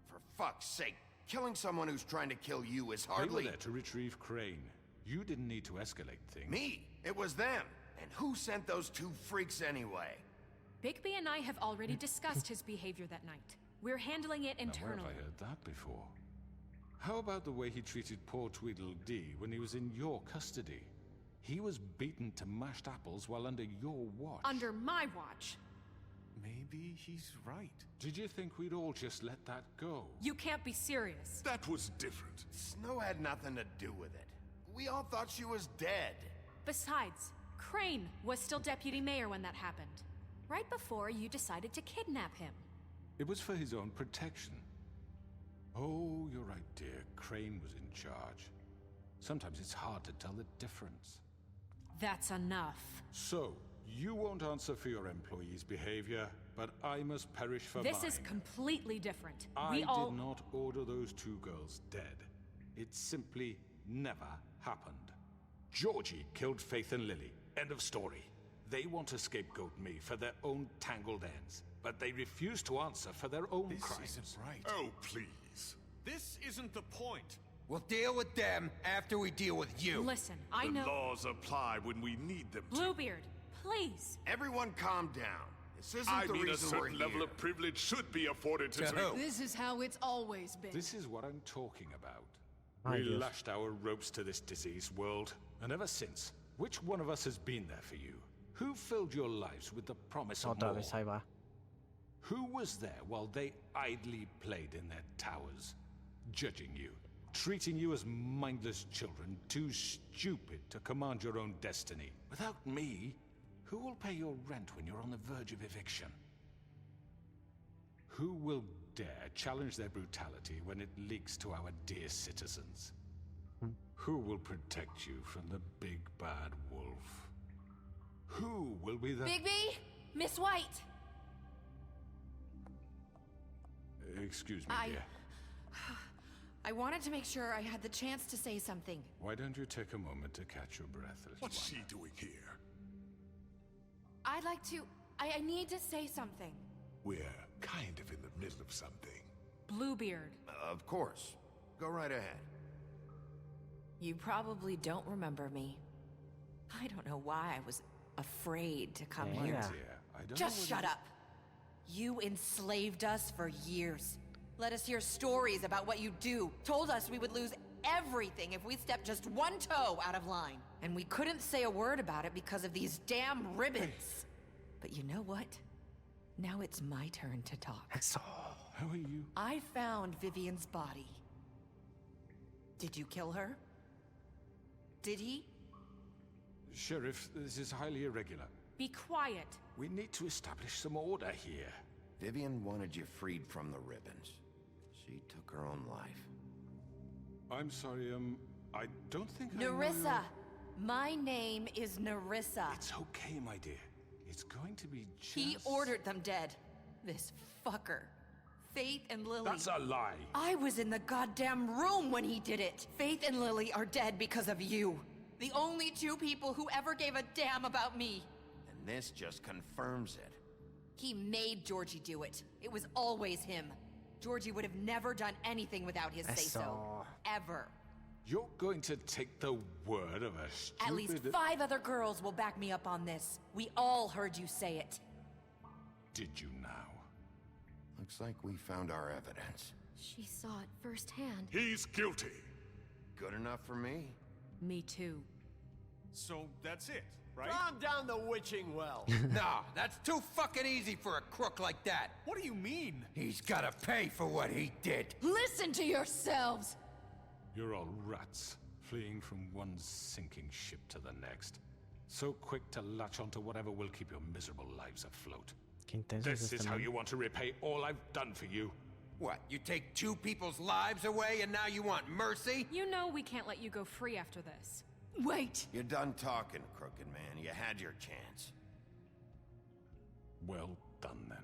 For fuck's sake, killing someone who's trying to kill you is hardly... They were there to retrieve Crane. You didn't need to escalate things. Me? It was them. And who sent those two freaks anyway? Bigby and I have already discussed his behavior that night. We're handling it Now, where internally. have I heard that before? How about the way he treated poor Tweedledee when he was in your custody? He was beaten to mashed apples while under your watch. Under my watch. Maybe he's right. Did you think we'd all just let that go? You can't be serious. That was different. Snow had nothing to do with it. We all thought she was dead. Besides, Crane was still deputy mayor when that happened. Right before you decided to kidnap him. It was for his own protection. Oh, you're right, dear. Crane was in charge. Sometimes it's hard to tell the difference. That's enough. So, you won't answer for your employees' behavior, but I must perish for mine. This is completely different. I did not order those two girls dead. It simply never happened. Georgie killed Faith and Lily. End of story. They want to scapegoat me for their own tangled ends, but they refuse to answer for their own crimes. This isn't right. Oh, please. This isn't the point. We'll deal with them after we deal with you. Listen, I The know... laws apply when we need them to. Bluebeard, please. Everyone calm down. This isn't I the mean, a reason we're certain here. level of privilege should be afforded to... This is how it's always been. This is what I'm talking about. Ay, We Dios. lashed our ropes to this diseased world, and ever since, which one of us has been there for you? Who filled your lives with the promise of Otra more? vez, ahí va. Who was there while they idly played in their towers, judging you, treating you as mindless children, too stupid to command your own destiny? Without me, who will pay your rent when you're on the verge of eviction? Who will dare challenge their brutality when it leaks to our dear citizens? Who will protect you from the big bad wolf? Who will be the... Bigby? Miss White! Excuse me, dear. I wanted to make sure I had the chance to say something. Why don't you take a moment to catch your breath, little What's one? she doing here? I'd like to... I need to say something. We're kind of in the middle of something. Bluebeard. Of course. Go right ahead. You probably don't remember me. I don't know why I was afraid to come My here. dear, I don't Just know shut up. You enslaved us for years. Let us hear stories about what you do. Told us we would lose everything if we stepped just one toe out of line. And we couldn't say a word about it because of these damn ribbons. But you know what? Now it's my turn to talk. How are you? I found Vivian's body. Did you kill her? Did he? Sheriff, this is highly irregular. Be quiet. We need to establish some order here. Vivian wanted you freed from the ribbons. She took her own life. I'm sorry, I don't think I know Nerissa! your- My name is Nerissa. It's okay, my dear. It's going to be just... He ordered them dead. This fucker. Faith and Lily. That's a lie. I was in the goddamn room when he did it. Faith and Lily are dead because of you. The only two people who ever gave a damn about me. And this just confirms it. He made Georgie do it. It was always him. Georgie would have never done anything without his say-so. Eso. Ever. You're going to take the word of a stupid... At least 5 other girls will back me up on this. We all heard you say it. Did you now? Looks like we found our evidence. She saw it firsthand. He's guilty. Good enough for me. Me too. So that's it. right? Calm down the witching well. Nah, that's too fucking easy for a crook like that. What do you mean? He's gotta pay for what he did. Listen to yourselves! You're all rats, fleeing from one sinking ship to the next. So quick to latch onto whatever will keep your miserable lives afloat. Qué intenso es This este is how man. you want to repay all I've done for you? What, you take 2 people's lives away and now you want mercy? You know we can't let you go free after this. Wait! You're done talking, crooked man. You had your chance. Well done, then.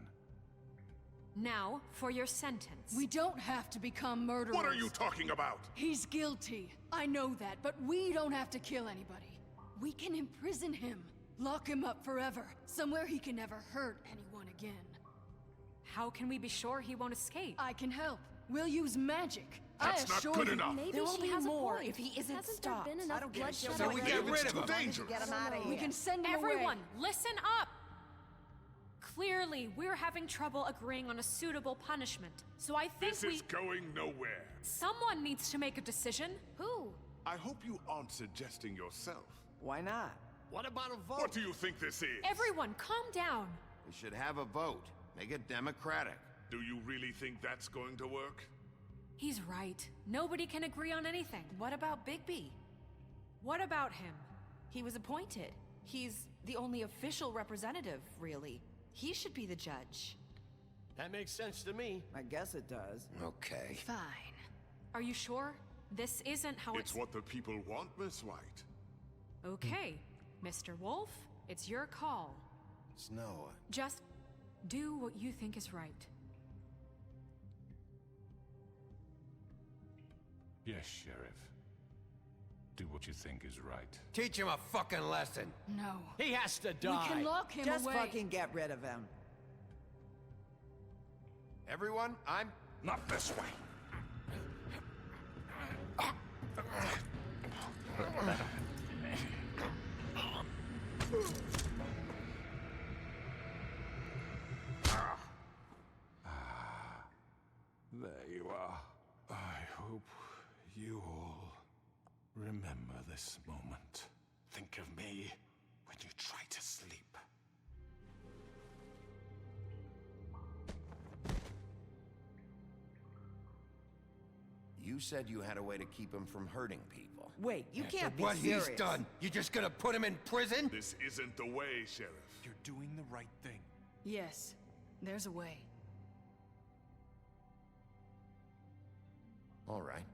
Now, for your sentence. We don't have to become murderers. What are you talking about? He's guilty. I know that, but we don't have to kill anybody. We can imprison him. Lock him up forever. Somewhere he can never hurt anyone again. How can we be sure he won't escape? I can help. We'll use magic. That's not assure good you. enough. Maybe There will she be has more a point. if he isn't Hasn't stopped. there been enough bloodshed? So we get rid of him. Dangerous. Get him out of here. We can send him Everyone, away. listen up! Clearly, we're having trouble agreeing on a suitable punishment. So I think This is going nowhere. someone needs to make a decision. Who? I hope you aren't suggesting yourself. Why not? What about a vote? What do you think this is? Everyone, calm down. We should have a vote. Make it democratic. Do you really think that's going to work? He's right. Nobody can agree on anything. What about Bigby? What about him? He was appointed. He's the only official representative, really. He should be the judge. That makes sense to me. I guess it does. Okay. Fine. Are you sure? This isn't how It's what the people want, Miss White. Okay, Mr. Wolf, it's your call. Snow. Just do what you think is right. Yes, Sheriff. Do what you think is right. Teach him a fucking lesson. No. He has to We die. can lock him Just away. fucking get rid of him. Everyone, I'm... Not this way. There you are. I hope you all remember this moment. Think of me when you try to sleep. You said you had a way to keep him from hurting people. Wait, you can't be What serious. he's done, you just gonna put him in prison? This isn't the way, Sheriff. You're doing the right thing. Yes, there's a way. All right,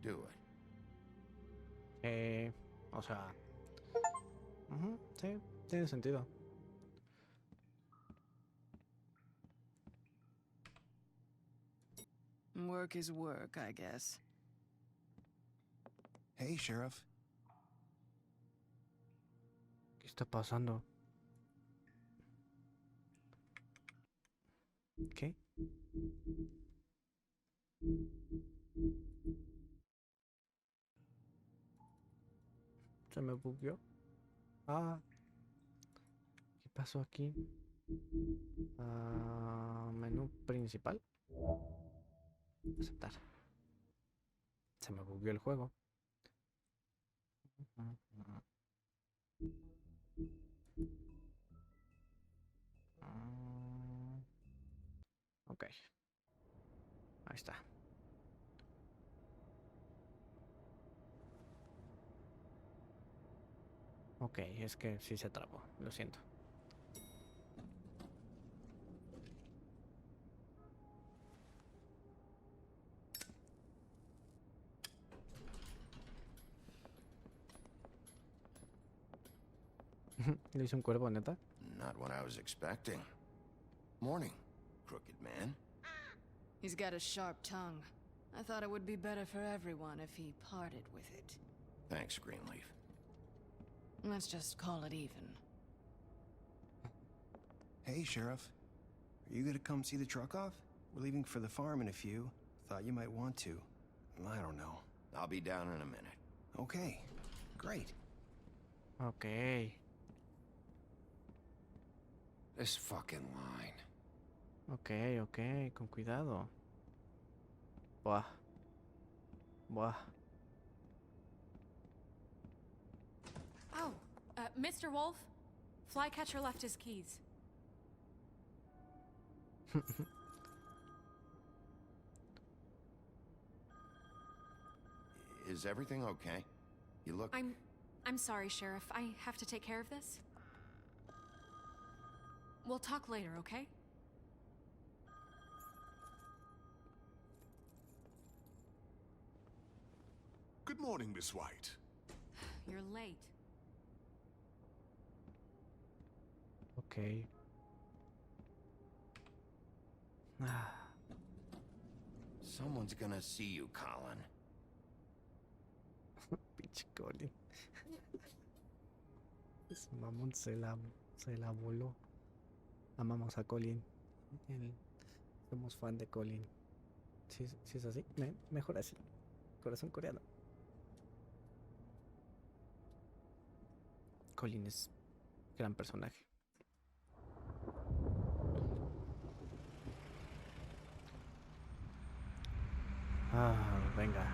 do it. O sea... sí, tiene sentido. Work is work, I guess. Hey, Sheriff. ¿Qué está pasando? ¿Qué? Se me bugueó. Ah. ¿Qué pasó aquí? Menú principal. Aceptar. Se me bugueó el juego. Ok. Ahí está. Ok, es que sí se trabó. Lo siento. Le hice un cuervo, neta. Not what I was expecting. Morning, crooked man. He's got a sharp tongue. I thought it would be better for everyone if he parted with it. Thanks, Greenleaf. Let's just call it even. Hey, Sheriff. Are you gonna come see the truck off? We're leaving for the farm in a few. Thought you might want to. I don't know. I'll be down in a minute. Okay. Great. Ok. This fucking line. Ok, ok. Con cuidado. Buah. Buah. Oh, Mr. Wolf, Flycatcher left his keys. Is everything okay? You look... I'm sorry, Sheriff. I have to take care of this. We'll talk later, okay? Good morning, Miss White. You're late. Okay. Someone's gonna see you, Colin. Pinche Colin. Ese mamón se la voló. Amamos a Colin. Somos fan de Colin. Si es así, mejor así. Corazón coreano. Colin es gran personaje. Venga.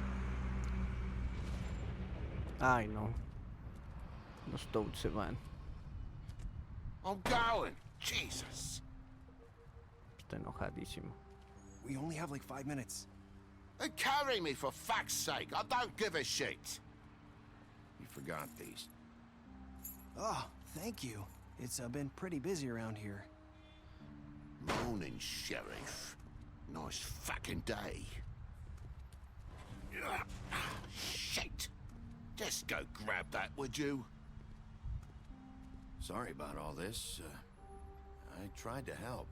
Ay, no. Los Toads se van. I'm going. Jesus. Está enojadísimo. We only have like 5 minutes. Then carry me for fuck's sake. I don't give a shit. You forgot these. Oh, thank you. It's been pretty busy around here. Morning, Sheriff. Nice fucking day. Shit. Just go grab that, would you? Sorry about all this. I tried to help.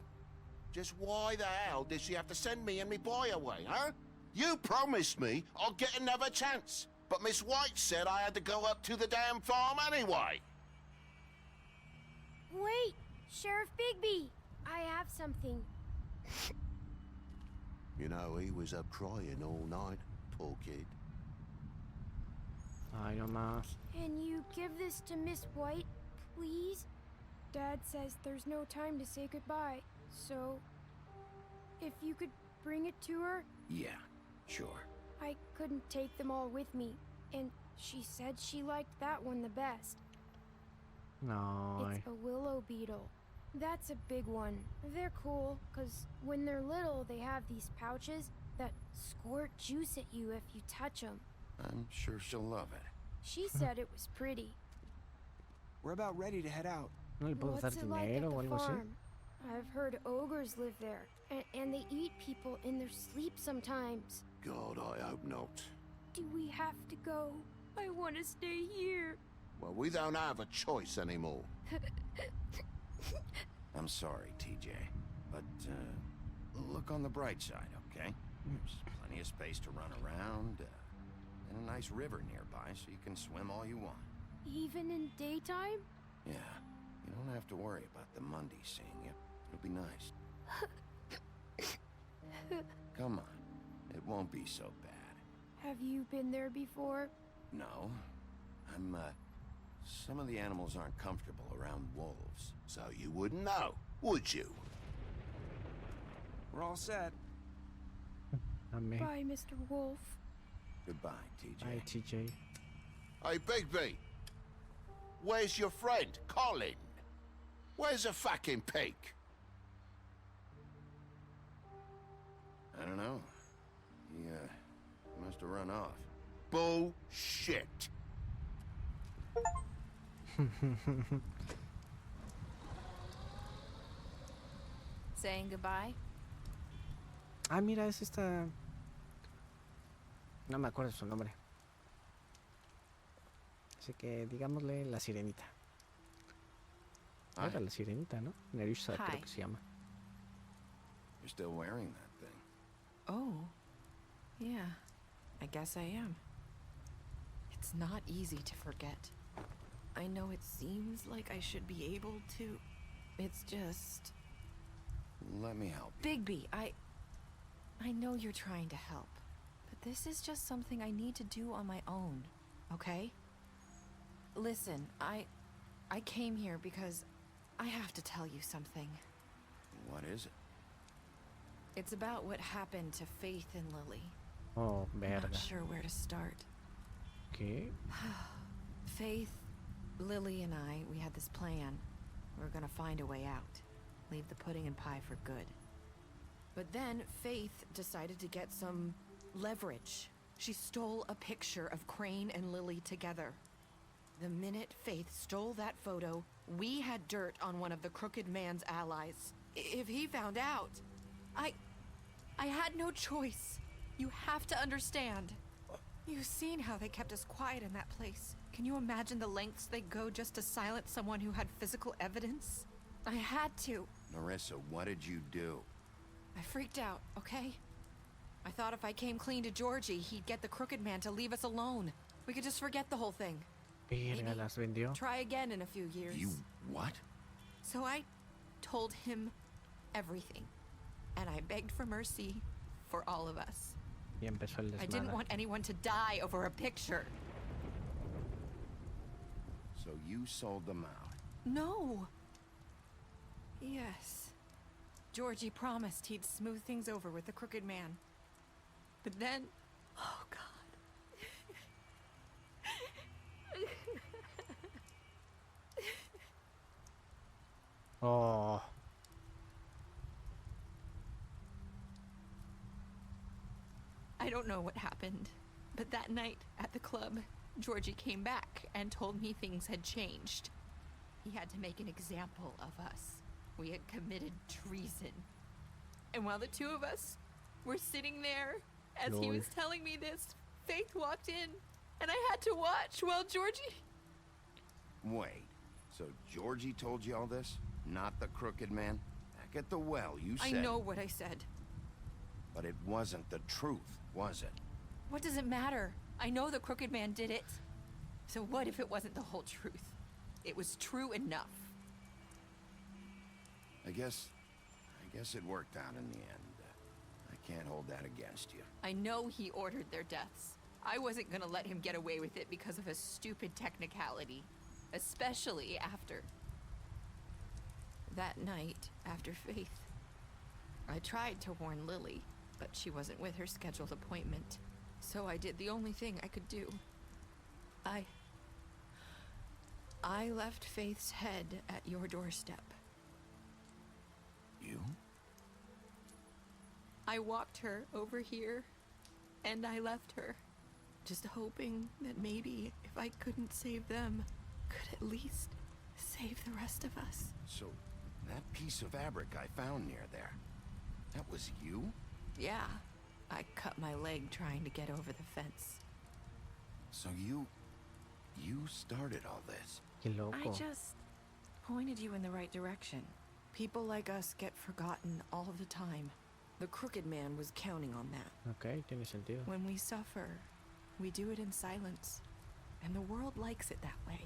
Just why the hell did she have to send me and me boy away, huh? You promised me I'd get another chance, but Miss White said I had to go up to the damn farm anyway. Wait, Sheriff Bigby, I have something. You know, he was up crying all night, poor kid. Ay, no más. Can you give this to Miss White, please? Dad says there's no time to say goodbye, so if you could bring it to her? Yeah, sure. I couldn't take them all with me, and she said she liked that one the best. No. It's a willow beetle. That's a big one. They're cool, because when they're little, they have these pouches that squirt juice at you if you touch them. I'm sure she'll love it. She said it was pretty. We're about ready to head out. ¿No le puedo dar What's it like at dinero o the algo así? farm? I've heard ogres live there, and they eat people in their sleep sometimes. God, I hope not. Do we have to go? I want to stay here. Well, we don't have a choice anymore. I'm sorry, TJ, but look on the bright side, okay? There's plenty of space to run around, and a nice river nearby so you can swim all you want. Even in daytime? Yeah, you don't have to worry about the Monday seeing you. It'll be nice. Come on, it won't be so bad. Have you been there before? No, some of the animals aren't comfortable around wolves. So you wouldn't know, would you? We're all set. Amén. Bye, Mr. Wolf. Goodbye, TJ. Ay, TJ. Hey, Bigby. Where's your friend, Colin? Where's the fucking pig? I don't know. He must have run off. Bullshit. Saying goodbye? Ah, mira, es esta... No me acuerdo su nombre. Así que digámosle la sirenita. Era la sirenita, ¿no? Nerissa creo que se llama. You're still wearing that thing. Oh. Yeah. I guess I am. It's not easy to forget. I know it seems like I should be able to. It's just... Let me help you. Bigby, I know you're trying to help. But this is just something I need to do on my own, okay? Listen, I came here because I have to tell you something. What is it? It's about what happened to Faith and Lily. Oh, I'm verga. not sure where to start. ¿Qué? Faith, Lily and I, we had this plan. We were gonna find a way out. Leave the pudding and pie for good. But then Faith decided to get some leverage. She stole a picture of Crane and Lily together. The minute Faith stole that photo, we had dirt on one of the Crooked Man's allies. If he found out, I had no choice. You have to understand. You've seen how they kept us quiet in that place. Can you imagine the lengths they go just to silence someone who had physical evidence? I had to. Nerissa, what did you do? I freaked out, okay? I thought if I came clean to Georgie, he'd get the Crooked Man to leave us alone. We could just forget the whole thing. Verga, las vendió. Try again in a few years. You what? So I told him everything. And I begged for mercy for all of us. Y empezó el I didn't desmadre. want anyone to die over a picture. So you sold them out? No. Yes. Georgie promised he'd smooth things over with the Crooked Man. But then... Oh, God. Oh. I don't know what happened, but that night at the club, Georgie came back and told me things had changed. He had to make an example of us. We had committed treason. And while the two of us were sitting there, as he was telling me this, Faith walked in, and I had to watch while Georgie... Wait, so Georgie told you all this? Not the Crooked Man? Back at the well, you said... I know what I said. But it wasn't the truth, was it? What does it matter? I know the Crooked Man did it. So what if it wasn't the whole truth? It was true enough. I guess it worked out in the end. I can't hold that against you. I know he ordered their deaths. I wasn't gonna let him get away with it because of a stupid technicality. Especially after... that night, after Faith. I tried to warn Lily, but she wasn't with her scheduled appointment. So I did the only thing I could do. I left Faith's head at your doorstep. You? I walked her over here, and I left her. Just hoping that maybe if I couldn't save them, could at least save the rest of us. So, that piece of fabric I found near there, that was you? Yeah. I cut my leg trying to get over the fence. So you started all this? Qué loco. I just pointed you in the right direction. People like us get forgotten all the time. The Crooked Man was counting on that. Okay, tiene sentido. When we suffer, we do it in silence. And the world likes it that way.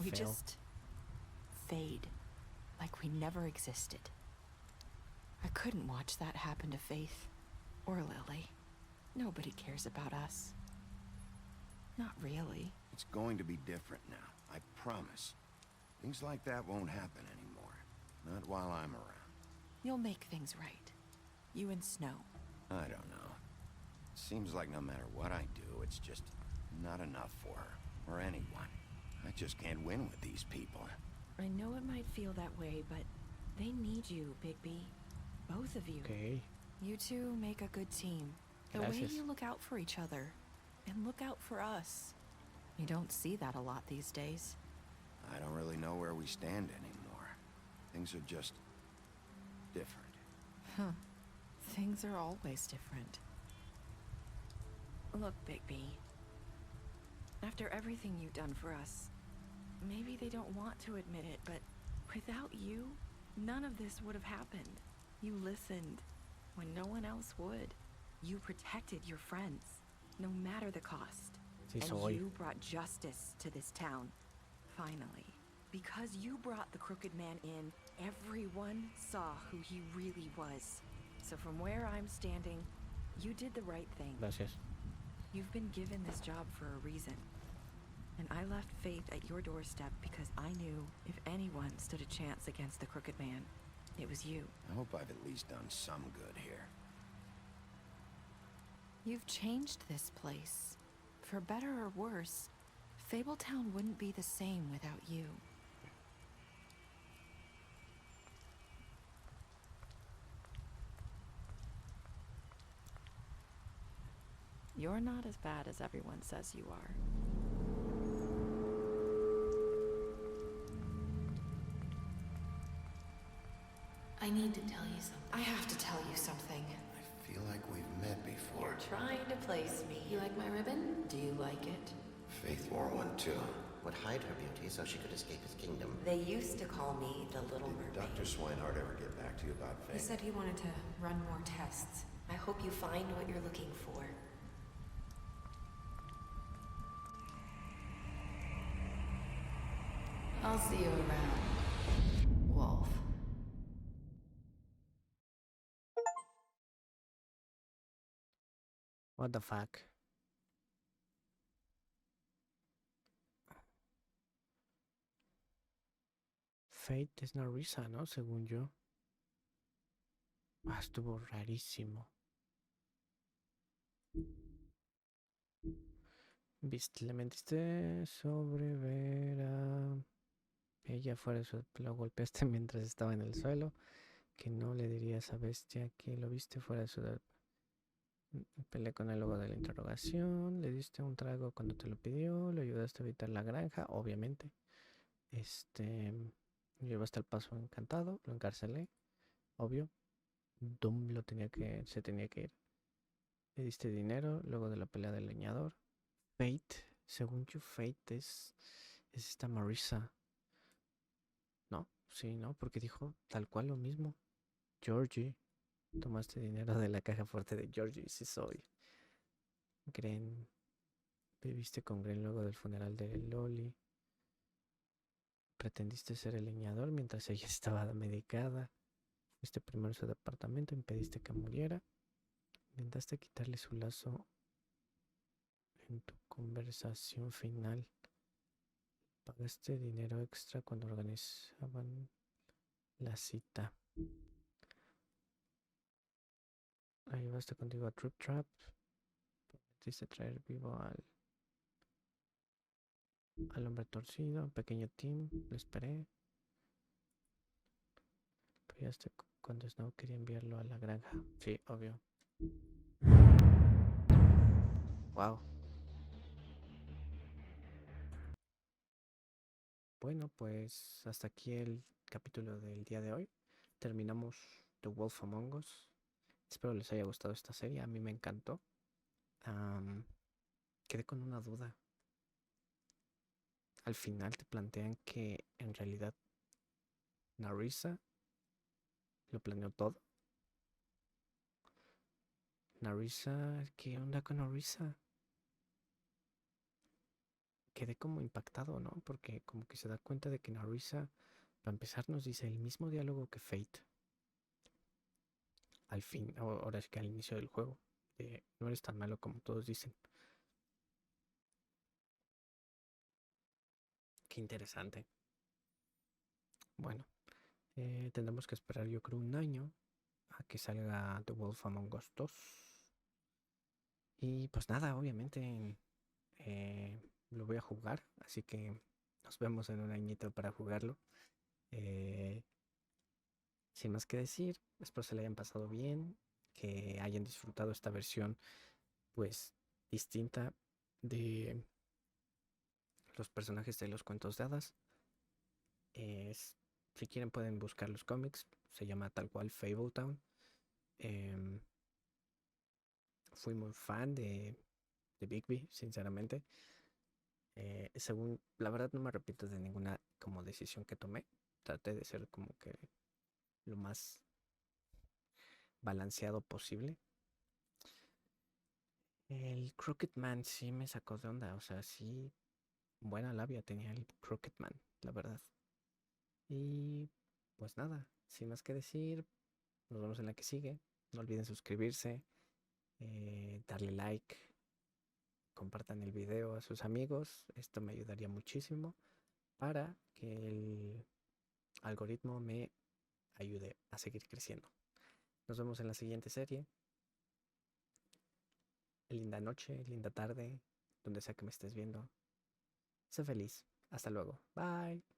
We Feo. just fade, like we never existed. I couldn't watch that happen to Faith or Lily. Nobody cares about us. Not really. It's going to be different now, I promise. Things like that won't happen anymore. Not while I'm around. You'll make things right. You and Snow. I don't know. It seems like no matter what I do, it's just not enough for her, or anyone. I just can't win with these people. I know it might feel that way, but they need you, Bigby. Both of you. Okay. You two make a good team. The way Gracias. you look out for each other, and look out for us. You don't see that a lot these days. I don't really know where we stand anymore. Things are just different. Huh. Things are always different. Look, Bigby. After everything you've done for us, maybe they don't want to admit it, but without you, none of this would have happened. You listened when no one else would. You protected your friends, no matter the cost. Sí, And soy. you brought justice to this town, finally. Because you brought the Crooked Man in, everyone saw who he really was. So from where I'm standing, you did the right thing. Gracias. You've been given this job for a reason. And I left Faith at your doorstep because I knew if anyone stood a chance against the Crooked Man, it was you. I hope I've at least done some good here. You've changed this place. For better or worse. Fabletown wouldn't be the same without you. You're not as bad as everyone says you are. I need to tell you something. I have to tell you something. I feel like we've met before. You're trying to place me. You like my ribbon? Do you like it? Faith wore one too. Would hide her beauty so she could escape his kingdom. They used to call me the Little Mermaid. Dr. Swinehart ever get back to you about He Faith? said he wanted to run more tests. I hope you find what you're looking for. I'll see you around, Wolf. What the fuck? Fate es Narisa, ¿no? Según yo. Ah, estuvo rarísimo. Le mentiste sobre ver a ella fuera de su... Lo golpeaste mientras estaba en el suelo. Que no le dirías a bestia que lo viste fuera de su... Peleé con él luego de la interrogación. Le diste un trago cuando te lo pidió. Le ayudaste a evitar la granja, obviamente. Lo llevaste al paso encantado. Lo encarcelé, obvio. Doom se tenía que ir. Le diste dinero luego de la pelea del leñador. Fate, según yo, Fate es esta Marisa. No, sí, no, porque dijo tal cual lo mismo. Georgie, tomaste dinero de la caja fuerte de Georgie, sí soy. Gren, viviste con Gren luego del funeral de Loli. Pretendiste ser el leñador mientras ella estaba medicada. Fuiste primero a su departamento, impediste que muriera. Intentaste quitarle su lazo en tu conversación final. Pagaste dinero extra cuando organizaban la cita. La llevaste contigo a Trip Trap. Prometiste traer vivo al hombre torcido. Pequeño Tim, lo esperé. Apoyaste cuando Snow quería enviarlo a la granja. Sí, obvio. Wow. Bueno, pues hasta aquí el capítulo del día de hoy. Terminamos The Wolf Among Us. Espero les haya gustado esta serie. A mí me encantó. Quedé con una duda. Al final te plantean que en realidad Narisa lo planeó todo. Narisa, ¿qué onda con Narisa? Quedé como impactado, ¿no? Porque como que se da cuenta de que Narisa, para empezar, nos dice el mismo diálogo que Fate. Al fin, ahora es que al inicio del juego. No eres tan malo como todos dicen. Qué interesante. Bueno, tendremos que esperar yo creo un año a que salga The Wolf Among Us 2. Y pues nada, obviamente lo voy a jugar, así que nos vemos en un añito para jugarlo. Sin más que decir, espero se le hayan pasado bien, que hayan disfrutado esta versión pues distinta de los personajes de los cuentos de hadas. Si quieren pueden buscar los cómics, se llama tal cual Fabletown. Fui muy fan de Bigby, sinceramente. Según, la verdad no me arrepiento de ninguna como decisión que tomé. Traté de ser como que lo más balanceado posible. El Crooked Man sí me sacó de onda, o sea, sí, buena labia tenía el Crooked Man, la verdad. Y pues nada, sin más que decir, nos vemos en la que sigue. No olviden suscribirse, darle like, compartan el video a sus amigos. Esto me ayudaría muchísimo para que el algoritmo me ayude a seguir creciendo. Nos vemos en la siguiente serie. Linda noche, linda tarde, donde sea que me estés viendo. sé feliz. Hasta luego. Bye.